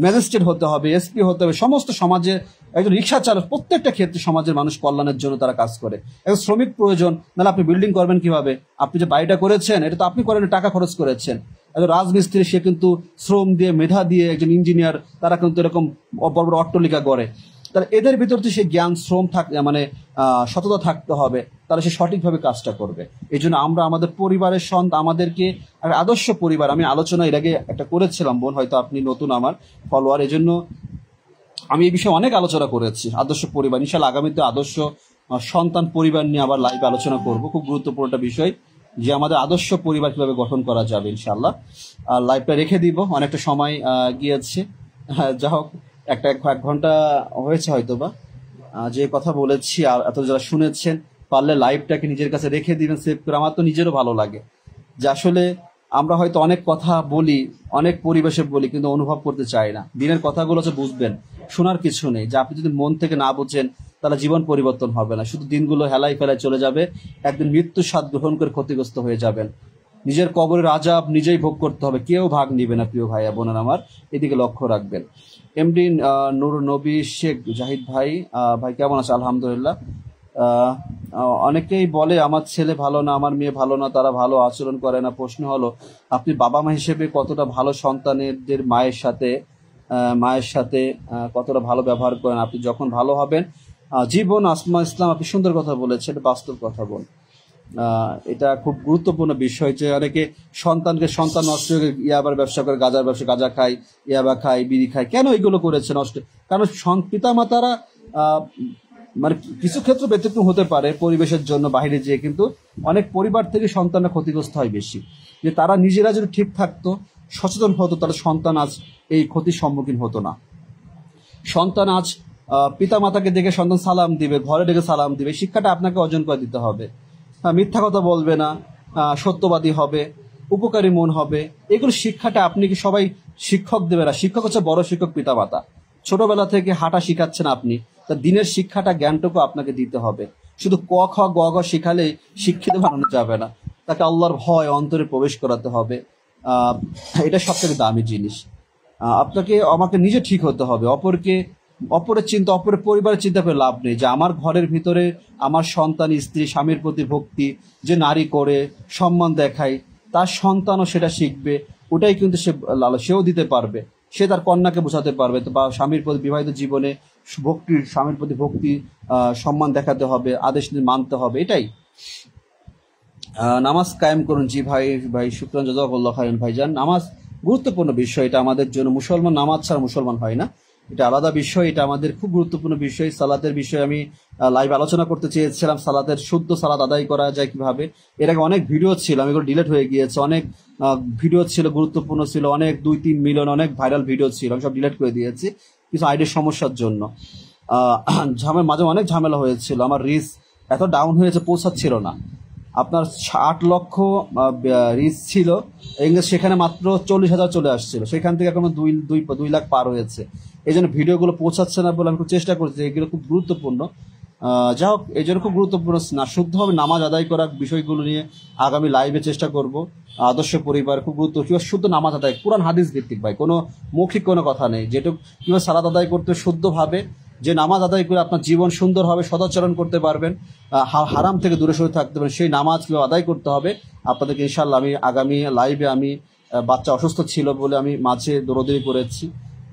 ম্যাজিস্ট্রেট হতে হবে, এসপি হতে হবে। সমস্ত সমাজে একজন রিক্সা চালক, প্রত্যেকটা ক্ষেত্রে সমাজের মানুষ কল্যাণের জন্য তারা কাজ করে। একজন শ্রমিক প্রয়োজন, নাহলে আপনি বিল্ডিং করবেন কিভাবে? আপনি যে বাড়িটা করেছেন, এটা তো আপনি করেন, টাকা খরচ করেছেন। একজন রাজমিস্ত্রি, সে কিন্তু শ্রম দিয়ে, মেধা দিয়ে, একজন ইঞ্জিনিয়ার, তারা কিন্তু এরকম বড় বড় অট্টালিকা গড়ে। তাহলে এদের ভিতর তো সে জ্ঞান, শ্রম মানে সততা থাকতে হবে, তাহলে সে সঠিকভাবে কাজটা করবে। এই জন্য আমরা আমাদের পরিবারের আমাদেরকে আদর্শ পরিবার, আমি আলোচনা এর আগে একটা করেছিলাম বোন, হয়তো আপনি নতুন আমার ফলোয়ার, এই জন্য আমি এই বিষয়ে অনেক আলোচনা করেছি। আদর্শ পরিবার, ইনশাআল্লাহ আগামীতে আদর্শ সন্তান পরিবার নিয়ে আবার লাইভে আলোচনা করব। খুব গুরুত্বপূর্ণ একটা বিষয় যে আমাদের আদর্শ পরিবার কিভাবে গঠন করা যাবে। ইনশাআল্লাহ লাইভটা রেখে দিব, অনেকটা সময় গিয়েছে। যা হোক, এক ঘন্টা হয়েছে হয়তোবা যে কথা বলেছি, আর এত যারা শুনেছেন, পারলে লাইভটাকে নিজের কাছে রেখে দিবেন, সেভ করে। আমার তো নিজেরও ভালো লাগে যে আসলে আমরা হয়তো অনেক কথা বলি, অনেক পরিবেশে বলি, কিন্তু অনুভব করতে চাই না। দিনের কথাগুলো যে বুঝবেন, শোনার কিছু নেই। যে আপনি যদি মন থেকে না বুঝেন, তাহলে জীবন পরিবর্তন হবে না, শুধু দিনগুলো হেলাই ফেলায় চলে যাবে। একদিন মৃত্যুর স্বাদ গ্রহণ করে ক্ষতিগ্রস্ত হয়ে যাবেন। নিজের কবরের আযাব নিজেই ভোগ করতে হবে, কেউ ভাগ নিবে না। প্রিয় ভাইয়া বোনেরা আমার, এদিকে লক্ষ্য রাখবেন। এমডি নূর নবী শেখ জাহিদ ভাই, ভাই কেমন আছে? আলহামদুলিল্লাহ। অনেকেই বলে আমার ছেলে ভালো না, আমার মেয়ে ভালো না, তারা ভালো আচরণ করে না। প্রশ্ন হলো, আপনি বাবা মা হিসেবে কতটা ভালো সন্তানদের মায়ের সাথে কতটা ভালো ব্যবহার করেন? আপনি যখন ভালো হবেন, জীবন আসমা ইসলাম, আপনি সুন্দর কথা বলেছেন, বাস্তব কথা বল। এটা খুব গুরুত্বপূর্ণ বিষয় যে অনেকে সন্তান নষ্ট হয়ে ইয়াবার ব্যবসা করে, গাঁজা খায়, ইয়াবা খায়, বিড়ি খায়। কেন এগুলো করেছে নষ্ট? কারণ পিতা মাতারা মানে কিছু ক্ষেত্রে ব্যতিক্রম হতে পারে পরিবেশের জন্য বাইরে যেয়ে, কিন্তু অনেক পরিবার থেকে সন্তানরা ক্ষতিগ্রস্ত হয় বেশি। যে তারা নিজেরা যদি ঠিক থাকতো, সচেতন হতো, তাহলে সন্তান আজ এই ক্ষতির সম্মুখীন হতো না। সন্তান আজ পিতা মাতাকে দেখে সন্তান সালাম দিবে, ঘরে ডেকে সালাম দিবে। শিক্ষাটা আপনাকে অর্জন করে দিতে হবে। মিথ্যা কথা বলবে না, সত্যবাদী হবে, উপকারী মন হবে। এগুলো শিক্ষাটা আপনি কি সবাই শিক্ষক দেবে না? শিক্ষক হচ্ছে বড় শিক্ষক পিতা মাতা। ছোটবেলা থেকে হাঁটা শিখাচ্ছেন আপনি, তা দিনের শিক্ষাটা, জ্ঞানটুকু আপনাকে দিতে হবে। শুধু ক খ গ ঘ শিখালে শিক্ষিত বানানো যাবে না। তাকে আল্লাহর ভয় অন্তরে প্রবেশ করাতে হবে। এটা সবথেকে দামি জিনিস। আপনাকে আমাকে নিজে ঠিক হতে হবে, অপরের চিন্তা, অপরের পরিবারের চিন্তা করে লাভ নেই। যে আমার ঘরের ভিতরে আমার সন্তান, স্ত্রী, স্বামীর প্রতি ভক্তি যে নারী করে সম্মান দেখায়, তার সন্তানও সেটা শিখবে। ওটাই কিন্তু সেও দিতে পারবে, সে তার কন্যাকে বোঝাতে পারবে। তো বা স্বামীর প্রতি বিবাহিত জীবনে স্বামীর প্রতি ভক্তি, সম্মান দেখাতে হবে, আদেশ মানতে হবে। এটাই নামাজ কায়েম করুন। জি ভাই শুকরান, জাযাকাল্লাহু খাইরান ভাইজান। নামাজ গুরুত্বপূর্ণ বিষয়, এটা আমাদের জন্য। মুসলমান নামাজ ছাড়া মুসলমান হয় না, এটা আলাদা বিষয়। এটা আমাদের খুব গুরুত্বপূর্ণ বিষয়। সালাতের বিষয়ে আমি লাইভ আলোচনা করতে চেয়েছিলাম, সালাতের শুদ্ধ সালাত আদায় করা যায় কিভাবে। এর আগে অনেক ভিডিও ছিল, আমি এগুলো ডিলিট হয়ে গিয়েছে। অনেক ভিডিও ছিল, গুরুত্বপূর্ণ ছিল, অনেক 2-3 মিলিয়ন অনেক ভাইরাল ভিডিও ছিল, আমি সব ডিলিট করে দিয়েছি কিছু আইডির সমস্যার জন্য। মাঝে অনেক ঝামেলা হয়েছিল, আমার রিচ এত ডাউন হয়েছে, পৌঁছাচ্ছিল না। আপনার 8 লক্ষ রিচ ছিল, সেখানে মাত্র 40,000 চলে আসছিল, সেখান থেকে এখন 2 লাখ পার হয়েছে। এই জন্য ভিডিওগুলো পৌঁছাচ্ছে না বলে আমি খুব চেষ্টা করছি, এগুলো খুব গুরুত্বপূর্ণ। যা হোক, এই জন্য খুব গুরুত্বপূর্ণ না, শুদ্ধভাবে নামাজ আদায় করার বিষয়গুলো নিয়ে আগামী লাইভে চেষ্টা করব। আদর্শ পরিবার খুব গুরুত্ব, কিংবা শুদ্ধ নামাজ আদায়, কোরআন হাদিস ভিত্তিক ভাই, কোনো মৌখিক কোনো কথা নেই। যেটুকু কিংবা সালাত আদায় করতে শুদ্ধভাবে, যে নামাজ আদায় করে আপনার জীবন সুন্দর হবে, সদাচরণ করতে পারবেন, হারাম থেকে দূরে সরে থাকতে পারবেন, সেই নামাজ কিভাবে আদায় করতে হবে আপনাদেরকে ইনশাল্লাহ আমি আগামী লাইভে, আমি বাচ্চা অসুস্থ ছিল বলে আমি মাঝে দৌড়দৌড়ি করেছি,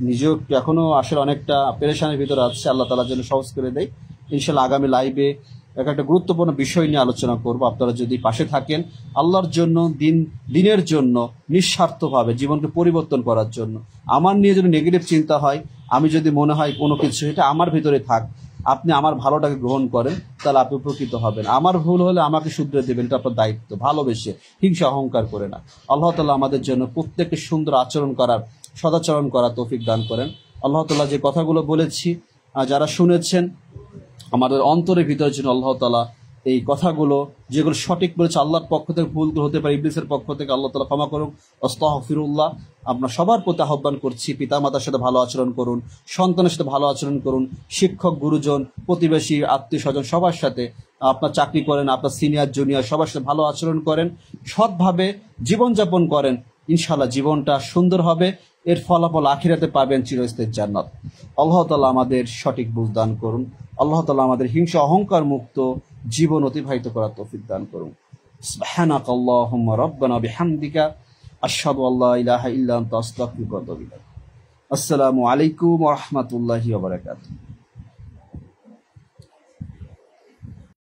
নিজেও এখনো আসলে অনেকটা পেরেশানির ভিতরে আছে, আল্লাহ তাআলা যেন সহজ করে দেয়। ইনশাল্লাহ আগামী লাইভে একটা গুরুত্বপূর্ণ বিষয় নিয়ে আলোচনা করব। আপনারা যদি পাশে থাকেন, আল্লাহর জন্য, দিনের জন্য, নিঃস্বার্থভাবে জীবনকে পরিবর্তন করার জন্য। আমার নিয়ে যদি নেগেটিভ চিন্তা হয়, আমি যদি মনে হয় কোনো কিছু এটা আমার ভিতরে থাক, আপনি আমার ভালোটাকে গ্রহণ করেন, তাহলে আপনি উপকৃত হবেন। আমার ভুল হলে আমাকে শুধরে দেবেন, এটা আপনার দায়িত্ব, ভালোবেসে, হিংসা অহংকার করে না। আল্লাহ তাআলা আমাদের জন্য প্রত্যেককে সুন্দর আচরণ করার, সদাচরণ করার তৌফিক দান করেন। আল্লাহ তাআলা যে কথাগুলো বলেছি, যারা শুনেছেন, আমাদের অন্তরের ভিতরে যেন আল্লাহ তাআলা এই কথাগুলো, যেগুলো সঠিক বলেছে, আল্লাহর পক্ষ থেকে ভুলগুলো হতে পারে, ইবলিসের পক্ষ থেকে, আল্লাহ তাআলা ক্ষমা করুন। আস্তাগফিরুল্লাহ। আপনার সবার প্রতি আহ্বান করছি, পিতামাতার সাথে ভালো আচরণ করুন, সন্তানের সাথে ভালো আচরণ করুন, শিক্ষক, গুরুজন, প্রতিবেশী, আত্মীয় স্বজন সবার সাথে, আপনার চাকরি করেন, আপনার সিনিয়র জুনিয়র সবার সাথে ভালো আচরণ করেন, সৎভাবে জীবনযাপন করেন। ইনশাআল্লাহ জীবনটা সুন্দর হবে, এর ফলাফল আখিরাতে পাবেন চিরস্থায়ী জান্নাত। আল্লাহ তাআলা আমাদের সঠিক বুঝ দান করুন। আল্লাহ তাআলা আমাদের হিংসা অহংকার মুক্ত জীবন অতিবাহিত করার তৌফিক দান করুন। সুবহানাকাল্লাহুম্মা রাব্বানা বিহামদিকা আশহাদু আল্লা ইলাহা ইল্লা আনতা আস্তাগফিরুকা ওয়া আতুবু ইলাইক। আসসালামু আলাইকুম ওয়া রাহমাতুল্লাহি ওয়া বারাকাতুহু।